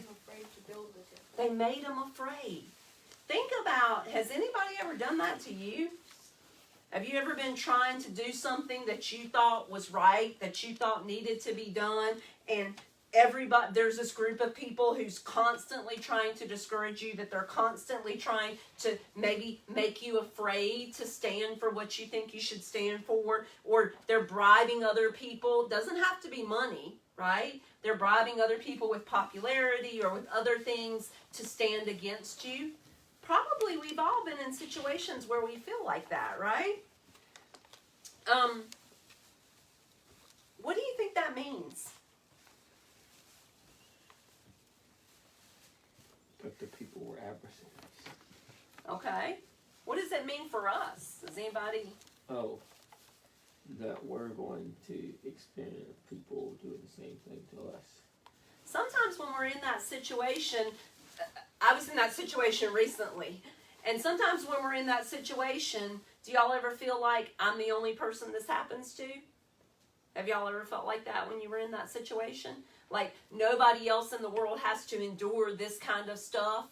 They made them afraid. Think about, has anybody ever done that to you? Have you ever been trying to do something that you thought was right, that you thought needed to be done, and there's this group of people who's constantly trying to discourage you, that they're constantly trying to maybe make you afraid to stand for what you think you should stand for, or they're bribing other people. Doesn't have to be money, right? They're bribing other people with popularity or with other things to stand against you. Probably we've all been in situations where we feel like that, right? What do you think that means? But the people were adversaries. Okay. What does that mean for us? Does anybody... Oh, that we're going to experience people doing the same thing to us. Sometimes when we're in that situation, I was in that situation recently, and sometimes when we're in that situation, do y'all ever feel like I'm the only person this happens to? Have y'all ever felt like that when you were in that situation? Like nobody else in the world has to endure this kind of stuff?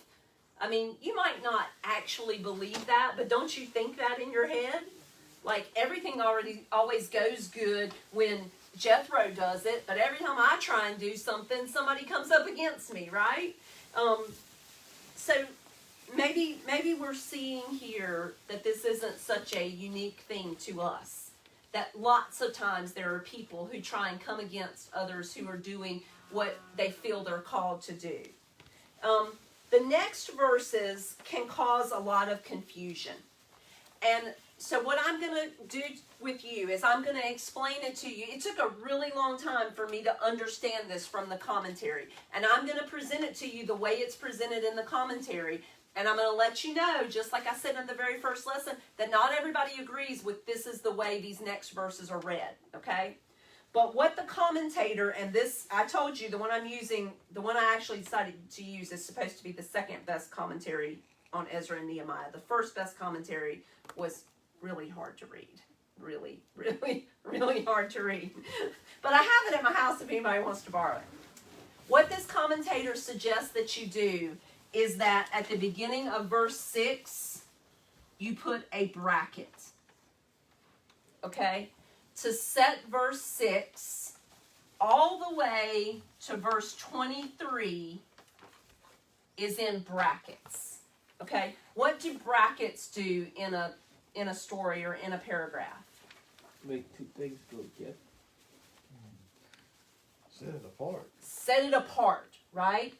I mean, you might not actually believe that, but don't you think that in your head? Like everything always goes good when Jethro does it, but every time I try and do something, somebody comes up against me, right? So maybe we're seeing here that this isn't such a unique thing to us. That lots of times there are people who try and come against others who are doing what they feel they're called to do. The next verses can cause a lot of confusion. And so what I'm going to do with you is I'm going to explain it to you. It took a really long time for me to understand this from the commentary. And I'm going to present it to you the way it's presented in the commentary. And I'm going to let you know, just like I said in the very first lesson, that not everybody agrees with this is the way these next verses are read. Okay? But what the commentator, and this, I told you, the one I'm using, the one I actually decided to use is supposed to be the second best commentary on Ezra and Nehemiah. The first best commentary was really hard to read. Really, really, really hard to read. But I have it at my house if anybody wants to borrow it. What this commentator suggests that you do is that at the beginning of verse 6, you put a bracket. Okay? To set verse 6 all the way to verse 23 is in brackets. Okay? What do brackets do in a story or in a paragraph? Make two things go together. Set it apart. Set it apart, right?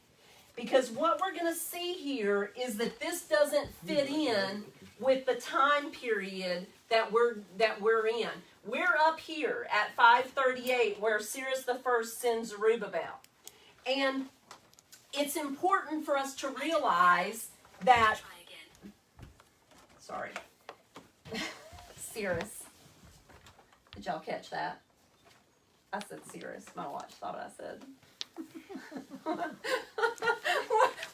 Because what we're going to see here is that this doesn't fit in with the time period that we're in. We're up here at 538 where Cyrus the First sends Zerubbabel. And it's important for us to realize that, sorry, Cyrus. Did y'all catch that? I said Cyrus. My watch thought I said.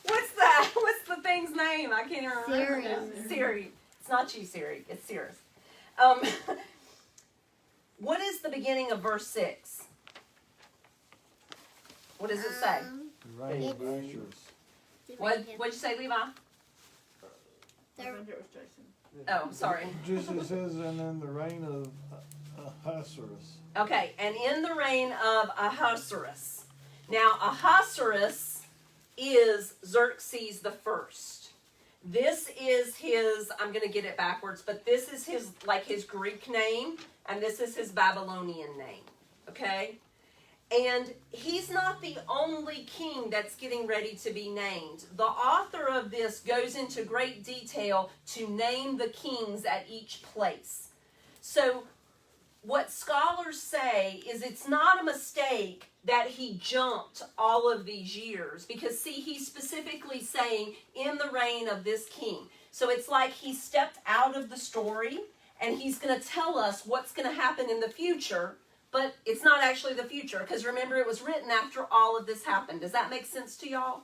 What's that? What's the thing's name? I can't even remember. Siri. Siri. It's not you, Siri. It's Cyrus. What is the beginning of verse 6? What does it say? The reign of It's- Asherus. What'd you say, Levi? I think it was Jason. Oh, I'm sorry. Just it says, and then the reign of Ahasuerus. Okay, and in the reign of Ahasuerus. Now, Ahasuerus is Xerxes the First. This is his, I'm going to get it backwards, but this is his, like his Greek name, and this is his Babylonian name, okay? And he's not the only king that's getting ready to be named. The author of this goes into great detail to name the kings at each place. So what scholars say is it's not a mistake that he jumped all of these years, because see, he's specifically saying in the reign of this king. So it's like he stepped out of the story and he's going to tell us what's going to happen in the future, but it's not actually the future, because remember, it was written after all of this happened. Does that make sense to y'all?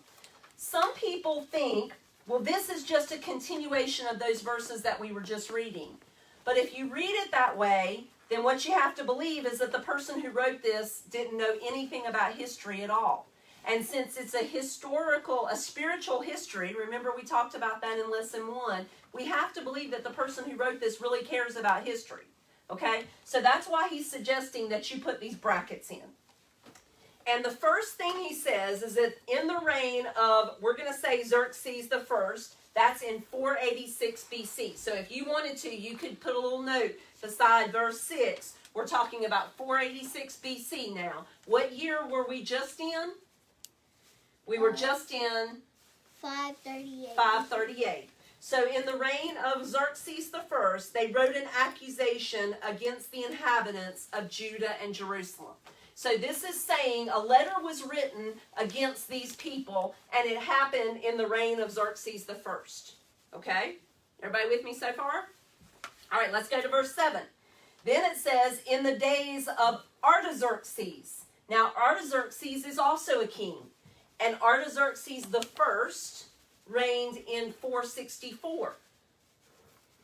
Some people think, well, this is just a continuation of those verses that we were just reading. But if you read it that way, then what you have to believe is that the person who wrote this didn't know anything about history at all. And since it's a spiritual history, remember we talked about that in lesson 1, we have to believe that the person who wrote this really cares about history. Okay? So that's why he's suggesting that you put these brackets in. And the first thing he says is that in the reign of, we're going to say Xerxes the First, that's in 486 BC. So if you wanted to, you could put a little note beside verse 6. We're talking about 486 BC now. What year were we just in? We were just in 538. 538. So in the reign of Xerxes the First, they wrote an accusation against the inhabitants of Judah and Jerusalem. So this is saying a letter was written against these people, and it happened in the reign of Xerxes the First. Okay? Everybody with me so far? All right, let's go to verse 7. Then it says, in the days of Artaxerxes. Now, Artaxerxes is also a king. And Artaxerxes the First reigned in 464.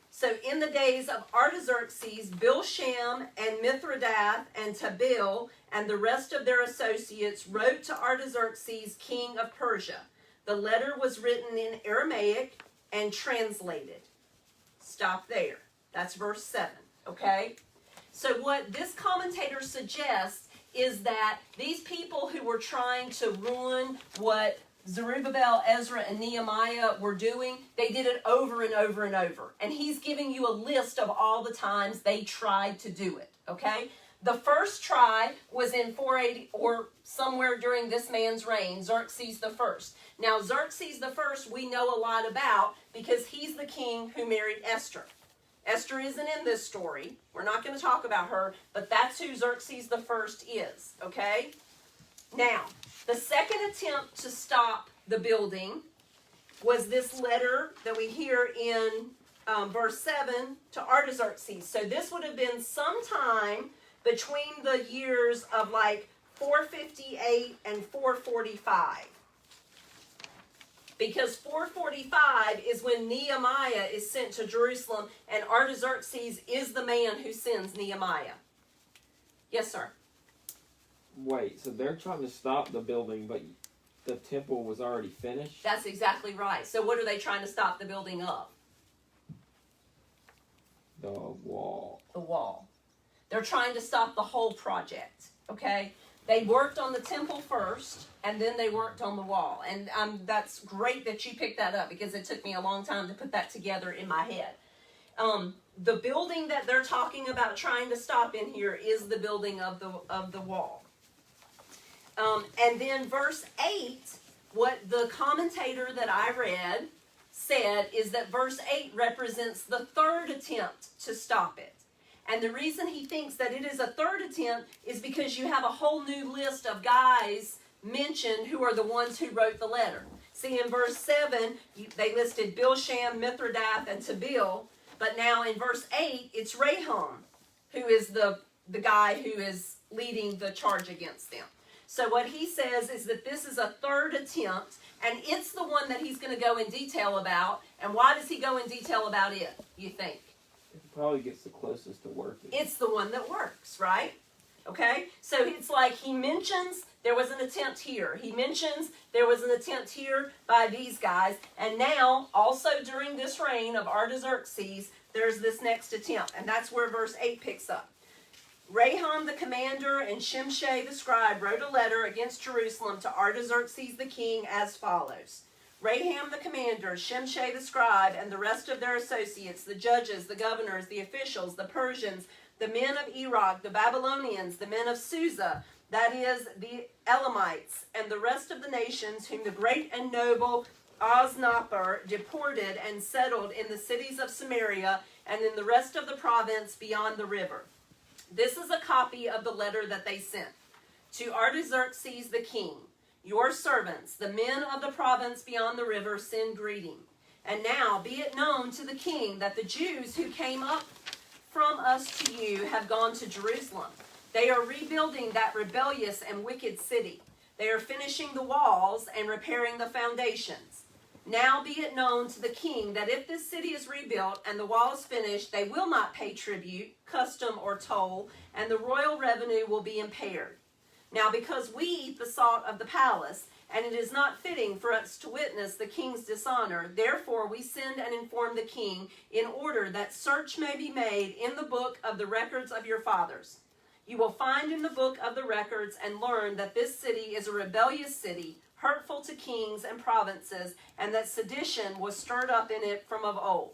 So in the days of Artaxerxes, Bilsham and Mithridath and Tabeel and the rest of their associates wrote to Artaxerxes, king of Persia. The letter was written in Aramaic and translated. Stop there. That's verse 7, okay? So what this commentator suggests is that these people who were trying to ruin what Zerubbabel, Ezra, and Nehemiah were doing, they did it over and over and over. And he's giving you a list of all the times they tried to do it, okay? The first try was in 480, or somewhere during this man's reign, Xerxes the First. Now, Xerxes the First we know a lot about because he's the king who married Esther. Esther isn't in this story. We're not going to talk about her, but that's who Xerxes the First is, okay? Now, the second attempt to stop the building was this letter that we hear in verse 7 to Artaxerxes. So this would have been sometime between the years of like 458 and 445. Because 445 is when Nehemiah is sent to Jerusalem, and Artaxerxes is the man who sends Nehemiah. Yes, sir. Wait, so they're trying to stop the building, but the temple was already finished? That's exactly right. So what are they trying to stop the building of? The wall. The wall. They're trying to stop the whole project, okay? They worked on the temple first, and then they worked on the wall. And that's great that you picked that up, because it took me a long time to put that together in my head. The building that they're talking about trying to stop in here is the building of the wall. And then verse 8, what the commentator that I read said is that verse 8 represents the third attempt to stop it. And the reason he thinks that it is a third attempt is because you have a whole new list of guys mentioned who are the ones who wrote the letter. See, in verse 7, they listed Bilsham, Mithridath, and Tabeel. But now in verse 8, it's Raham, who is the guy who is leading the charge against them. So what he says is that this is a third attempt, and it's the one that he's going to go in detail about. And why does he go in detail about it, you think? It probably gets the closest to working. It's the one that works, right? Okay? So it's like he mentions there was an attempt here. He mentions there was an attempt here by these guys. And now, also during this reign of Artaxerxes, there's this next attempt. And that's where verse 8 picks up. Raham the commander and Shimshai the scribe wrote a letter against Jerusalem to Artaxerxes the king as follows. Raham the commander, Shimshai the scribe, and the rest of their associates, the judges, the governors, the officials, the Persians, the men of Iraq, the Babylonians, the men of Susa, that is, the Elamites, and the rest of the nations whom the great and noble Osnappar deported and settled in the cities of Samaria and in the rest of the province beyond the river. This is a copy of the letter that they sent. To Artaxerxes the king, your servants, the men of the province beyond the river, send greeting. And now be it known to the king that the Jews who came up from us to you have gone to Jerusalem. They are rebuilding that rebellious and wicked city. They are finishing the walls and repairing the foundations. Now be it known to the king that if this city is rebuilt and the wall is finished, they will not pay tribute, custom, or toll, and the royal revenue will be impaired. Now because we eat the salt of the palace, and it is not fitting for us to witness the king's dishonor, therefore we send and inform the king in order that search may be made in the book of the records of your fathers. You will find in the book of the records and learn that this city is a rebellious city, hurtful to kings and provinces, and that sedition was stirred up in it from of old.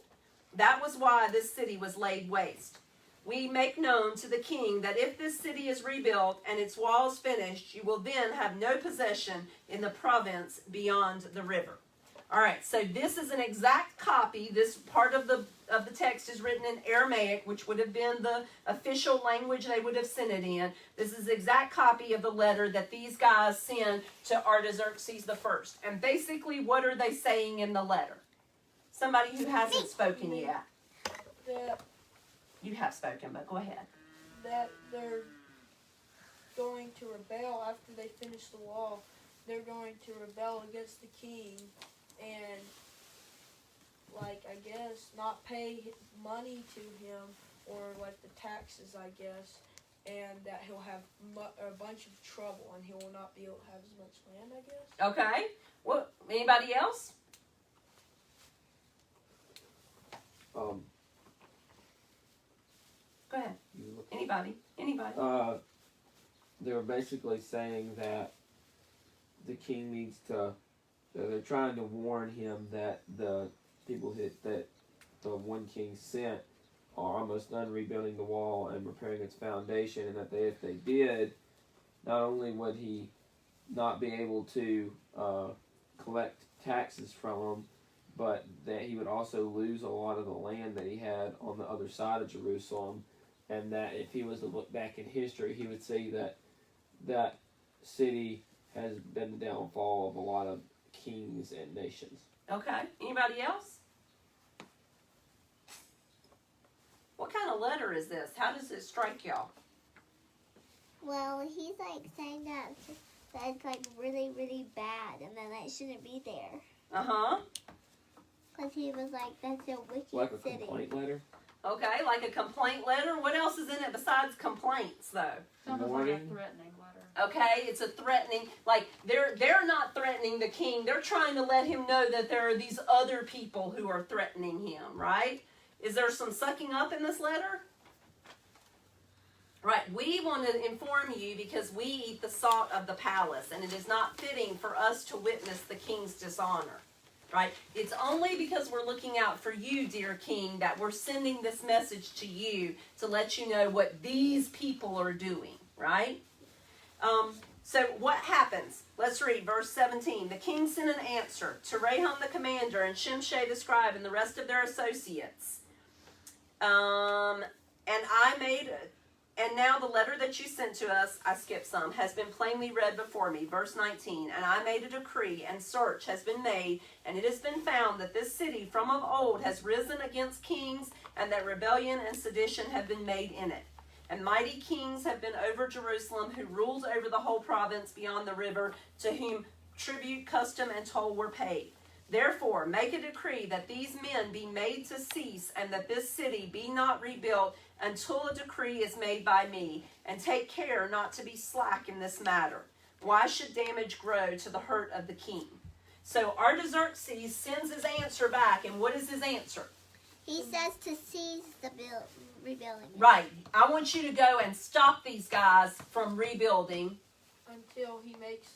That was why this city was laid waste. We make known to the king that if this city is rebuilt and its walls finished, you will then have no possession in the province beyond the river. All right, so this is an exact copy. This part of the text is written in Aramaic, which would have been the official language they would have sent it in. This is an exact copy of the letter that these guys send to Artaxerxes the first. And basically, what are they saying in the letter? Somebody who hasn't spoken yet. That You have spoken, but go ahead. they're going to rebel after they finish the wall. They're going to rebel against the king and, like, I guess, not pay money to him or, like, the taxes, I guess, and that he'll have a bunch of trouble and he will not be able to have as much land, I guess. Okay. Well, anybody else? Go ahead. Anybody? They were basically saying that the king needs to. They're trying to warn him that the people that the one king sent are almost done rebuilding the wall and repairing its foundation, and that if they did, not only would he not be able to collect taxes from them, but that he would also lose a lot of the land that he had on the other side of Jerusalem, and that if he was to look back in history, he would see that that city has been the downfall of a lot of kings and nations. Okay. Anybody else? What kind of letter is this? How does it strike y'all? Well, he's like saying that it's like really, really bad and that it shouldn't be there. Uh-huh. Because he was like, that's a wicked Like a city. complaint letter? Okay, like a complaint letter. What else is in it besides complaints, though? Sounds like a Warning. threatening letter. Okay, it's a threatening, like they're not threatening the king. They're trying to let him know that there are these other people who are threatening him, right? Is there some sucking up in this letter? Right, we want to inform you because we eat the salt of the palace, and it is not fitting for us to witness the king's dishonor. Right? It's only because we're looking out for you, dear king, that we're sending this message to you to let you know what these people are doing, right? So what happens? Let's read verse 17. The king sent an answer to Raham the commander and Shimshai the scribe and the rest of their associates. And now the letter that you sent to us, I skipped some, has been plainly read before me. Verse 19, and I made a decree, and search has been made, and it has been found that this city from of old has risen against kings, and that rebellion and sedition have been made in it. And mighty kings have been over Jerusalem, who ruled over the whole province beyond the river, to whom tribute, custom, and toll were paid. Therefore, make a decree that these men be made to cease, and that this city be not rebuilt until a decree is made by me, and take care not to be slack in this matter. Why should damage grow to the hurt of the king? So Artaxerxes sends his answer back, and what is his answer? He says to seize the rebuilding. Right. I want you to go and stop these guys from rebuilding. Until he makes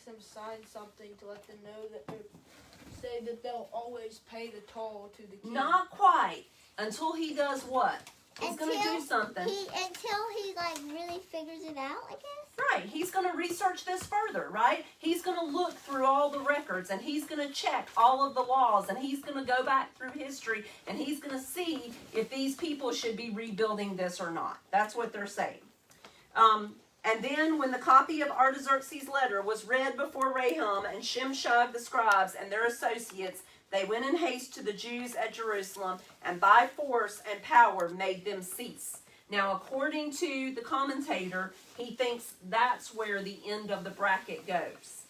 them sign something to let them know that say that they'll always pay the toll to the king. Not quite. Until he does what? He's going to do something. Until he really figures it out, I guess. Right. He's going to research this further, right? He's going to look through all the records, and he's going to check all of the laws, and he's going to go back through history, and he's going to see if these people should be rebuilding this or not. That's what they're saying. And then when the copy of Artaxerxes' letter was read before Raham and Shimshai the scribes and their associates, they went in haste to the Jews at Jerusalem, and by force and power made them cease. Now, according to the commentator, he thinks that's where the end of the bracket goes.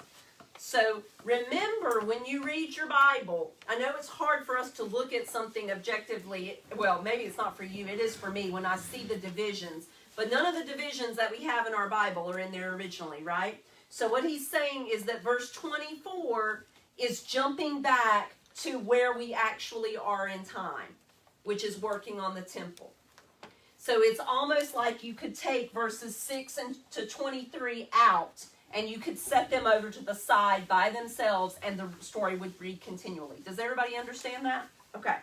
So remember, when you read your Bible, I know it's hard for us to look at something objectively. Well, maybe it's not for you. It is for me when I see the divisions. But none of the divisions that we have in our Bible are in there originally, right? So what he's saying is that verse 24 is jumping back to where we actually are in time, which is working on the temple. So it's almost like you could take verses 6 to 23 out, and you could set them over to the side by themselves, and the story would read continually. Does everybody understand that? Okay.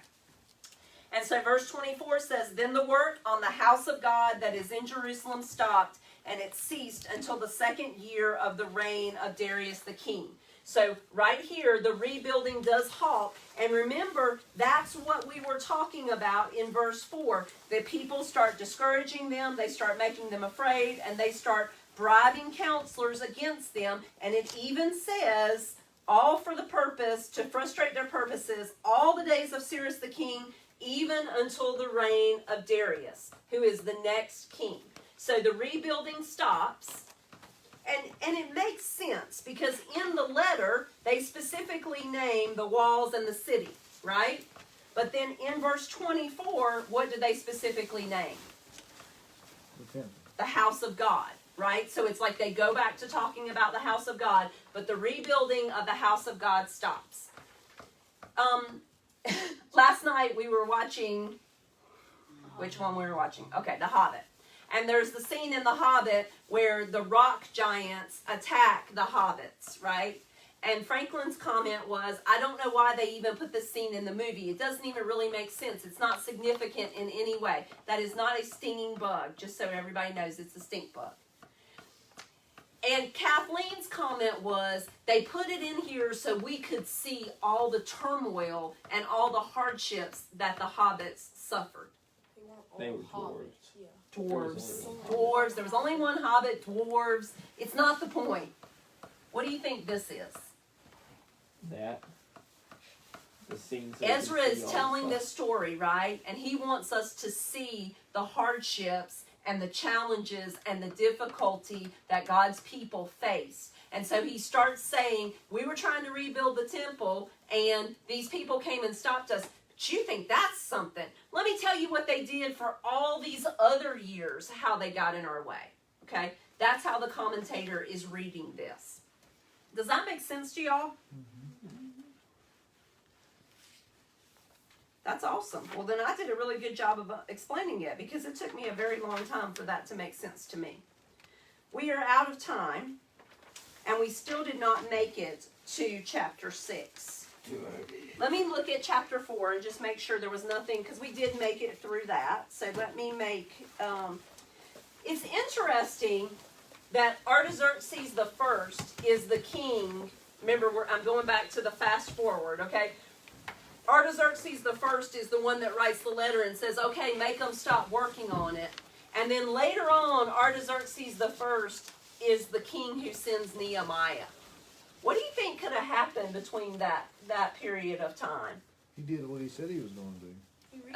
And so verse 24 says, then the work on the house of God that is in Jerusalem stopped, and it ceased until the 2nd year of the reign of Darius the king. So right here, the rebuilding does halt. And remember, that's what we were talking about in verse 4. That people start discouraging them, they start making them afraid, and they start bribing counselors against them. And it even says, all for the purpose, to frustrate their purposes, all the days of Cyrus the king, even until the reign of Darius, who is the next king. So the rebuilding stops, and it makes sense, because in the letter, they specifically name the walls and the city, right? But then in verse 24, what do they specifically name? The house of God, right? So it's like they go back to talking about the house of God, but the rebuilding of the house of God stops. Last night we were watching, which one we were watching? Okay, The Hobbit. And there's the scene in The Hobbit where the rock giants attack the hobbits, right? And Franklin's comment was, I don't know why they even put this scene in the movie. It doesn't even really make sense. It's not significant in any way. That is not a stinging bug, just so everybody knows it's a stink bug. And Kathleen's comment was, they put it in here so we could see all the turmoil and all the hardships that the hobbits suffered. They were dwarves. Yeah. Dwarves. There was only one hobbit, dwarves. It's not the point. What do you think this is? That. The scenes Ezra is telling this story, right? And he wants us to see the hardships and the challenges and the difficulty that God's people face. And so he starts saying, we were trying to rebuild the temple, and these people came and stopped us. But you think that's something. Let me tell you what they did for all these other years, how they got in our way. Okay? That's how the commentator is reading this. Does that make sense to y'all? That's awesome. Well, then I did a really good job of explaining it, because it took me a very long time for that to make sense to me. We are out of time, and we still did not make it to chapter 6. Let me look at chapter 4 and just make sure there was nothing, because we did make it through that. So let me make, it's interesting that Artaxerxes the first is the king. Remember, I'm going back to the fast forward, okay? Artaxerxes the first is the one that writes the letter and says, okay, make them stop working on it. And then later on, Artaxerxes the first is the king who sends Nehemiah. What do you think could have happened between that period of time? He did what he said he was going to do.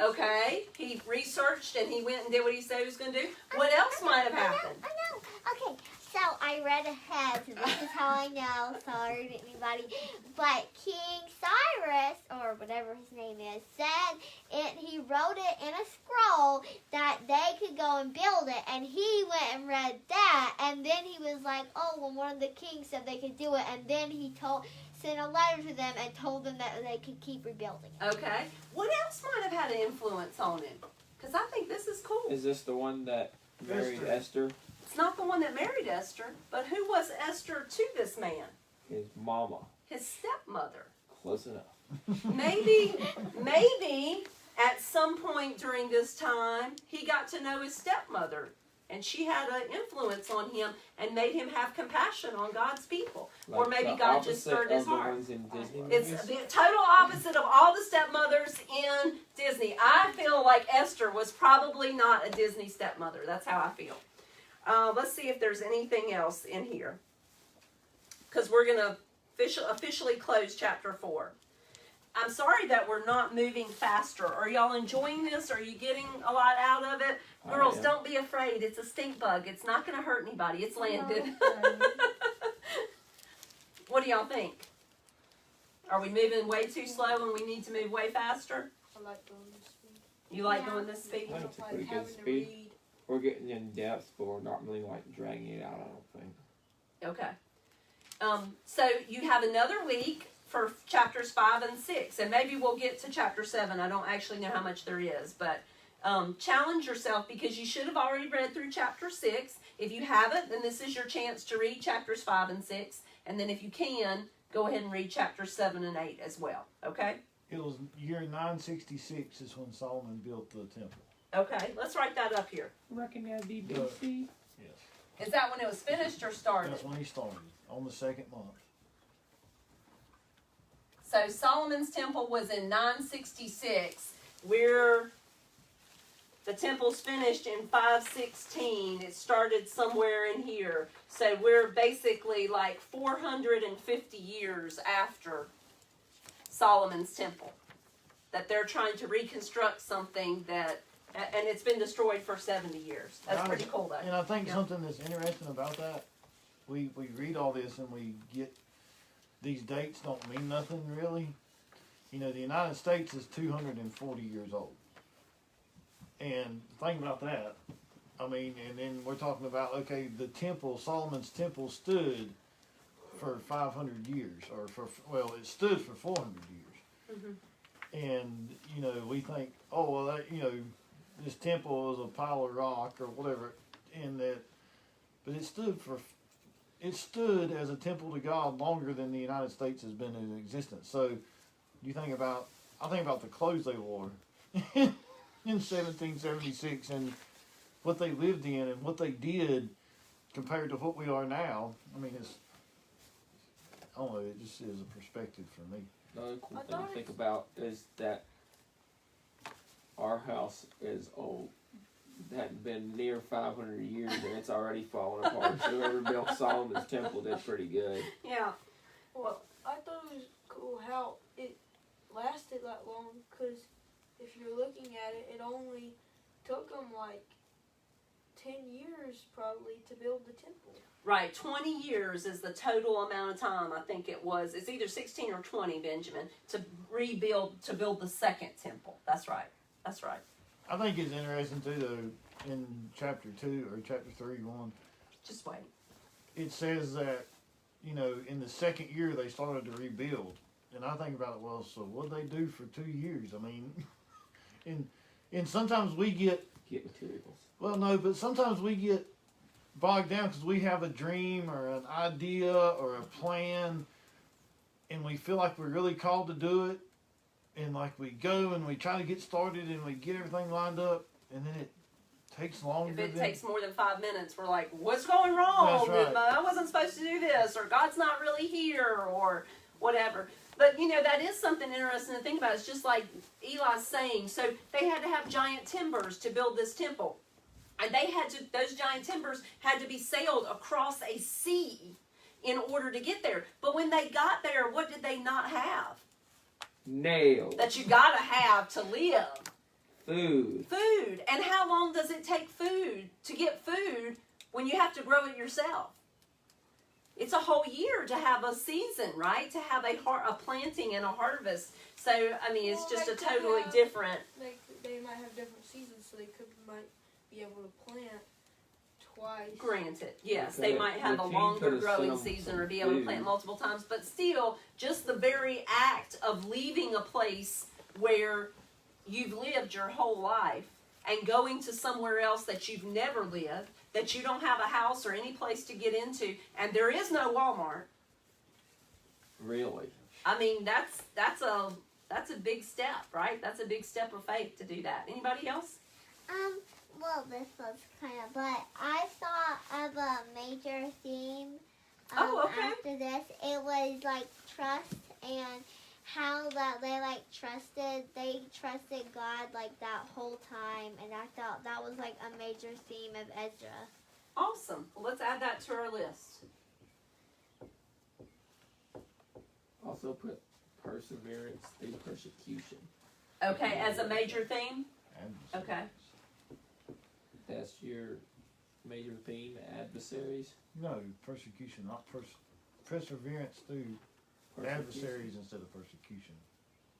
Okay, he researched and he went and did what he said he was going to do. What else might have happened? I know. Okay, so I read ahead, so this is how I know. Sorry to anybody. But King Cyrus, or whatever his name is, said he wrote it in a scroll that they could go and build it. And he went and read that. And then he was like, oh, well, one of the kings said they could do it. And then he sent a letter to them and told them that they could keep rebuilding it. Okay. What else might have had an influence on him? Because I think this is cool. Is this the one that married Esther? It's not the one that married Esther, but who was Esther to this man? His mama. His stepmother. Close enough. Maybe at some point during this time, he got to know his stepmother. And she had an influence on him and made him have compassion on God's people. Like or maybe God just stirred his heart. In Disney It's movies? the total opposite of all the stepmothers in Disney. I feel like Esther was probably not a Disney stepmother. That's how I feel. Let's see if there's anything else in here. Because we're going to officially close chapter 4. I'm sorry that we're not moving faster. Are y'all enjoying this? Are you getting a lot out of it? Girls, don't be afraid. It's a stink bug. It's not going to hurt anybody. It's landed. What do y'all think? Are we moving way too slow and we need to move way faster? I like going this speed. You like going this speed? I think it's a Like pretty good having to speed. read. We're getting in depth, but we're not really like dragging it out, I don't think. Okay. So you have another week for chapters 5 and 6, and maybe we'll get to chapter 7. I don't actually know how much there is, but challenge yourself because you should have already read through chapter 6. If you haven't, then this is your chance to read chapters 5 and 6, and then if you can, go ahead and read chapters 7 and 8 as well, okay? It was year 966 is when Solomon built the temple. Okay, let's write that up here. Reckon that'd be BC? Yes. Is that when it was finished or started? That's when he started, on the second month. So Solomon's temple was in 966. The temple's finished in 516. It started somewhere in here. So we're basically like 450 years after Solomon's temple. That they're trying to reconstruct something that, and it's been destroyed for 70 years. That's pretty cool though. And I think something that's interesting about that, we read all this and we get these dates don't mean nothing really. You know, the United States is 240 years old. And think about that. I mean, and then we're talking about, okay, the temple, Solomon's temple stood for 500 years, or it stood for 400 years. Mm-hmm. And, you know, we think, oh, well, that, you know, this temple is a pile of rock or whatever, but it stood as a temple to God longer than the United States has been in existence. So I think about the clothes they wore in 1776 and what they lived in and what they did compared to what we are now. I mean, I don't know, it just is a perspective for me. Another cool thing to think about is that our house is old. It hadn't been near 500 years and it's already falling apart. So whoever built Solomon's temple did pretty good. Yeah. Well, I thought it was cool how it lasted that long, because if you're looking at it, it only took them like 10 years probably to build the temple. Right, 20 years is the total amount of time, I think it was. It's either 16 or 20, Benjamin, to build the second temple. That's right. That's right. I think it's interesting too, though, in chapter 2 or chapter 3, 1. Just wait. It says that, you know, in the second year they started to rebuild. And I think about it, well, so what did they do for 2 years? I mean, and sometimes we get materials. Well, no, but sometimes we get bogged down because we have a dream or an idea or a plan, and we feel like we're really called to do it, and like we go and we try to get started and we get everything lined up, and then Takes longer If it than. takes more than 5 minutes, we're like, what's going wrong? That's right. I wasn't supposed to do this, or God's not really here, or whatever. But, that is something interesting to think about. It's just like Eli's saying. So they had to have giant timbers to build this temple. And those giant timbers had to be sailed across a sea in order to get there. But when they got there, what did they not have? Nails. That you gotta have to live. Food. Food. And how long does it take to get food when you have to grow it yourself? It's a whole year to have a season, right? To have a planting and a harvest. So, it's just a totally different. They might have different seasons, so they might be able to plant twice. Granted, yes, Okay, they might have the a king longer could've growing sent 'em season some or be able to food. plant multiple times, but still, just the very act of leaving a place where you've lived your whole life and going to somewhere else that you've never lived, that you don't have a house or any place to get into, and there is no Walmart. Really? That's a big step, right? That's a big step of faith to do that. Anybody else? Well, this was kind of, but I saw of a major theme. Okay. After this, it was like trust and how that they trusted God like that whole time, and I thought that was like a major theme of Ezra. Awesome. Well, let's add that to our list. Also put perseverance through persecution. Okay, as a major theme? Okay. That's your major theme, adversaries. No, persecution, not perseverance through adversaries instead of persecution.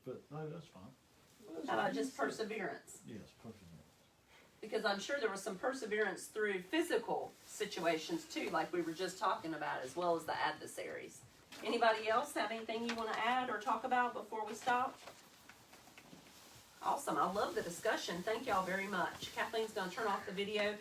But no, that's fine. How about just perseverance? Yes, perseverance. Because I'm sure there was some perseverance through physical situations too, like we were just talking about, as well as the adversaries. Anybody else have anything you want to add or talk about before we stop? Awesome. I love the discussion. Thank y'all very much. Kathleen's going to turn off the video.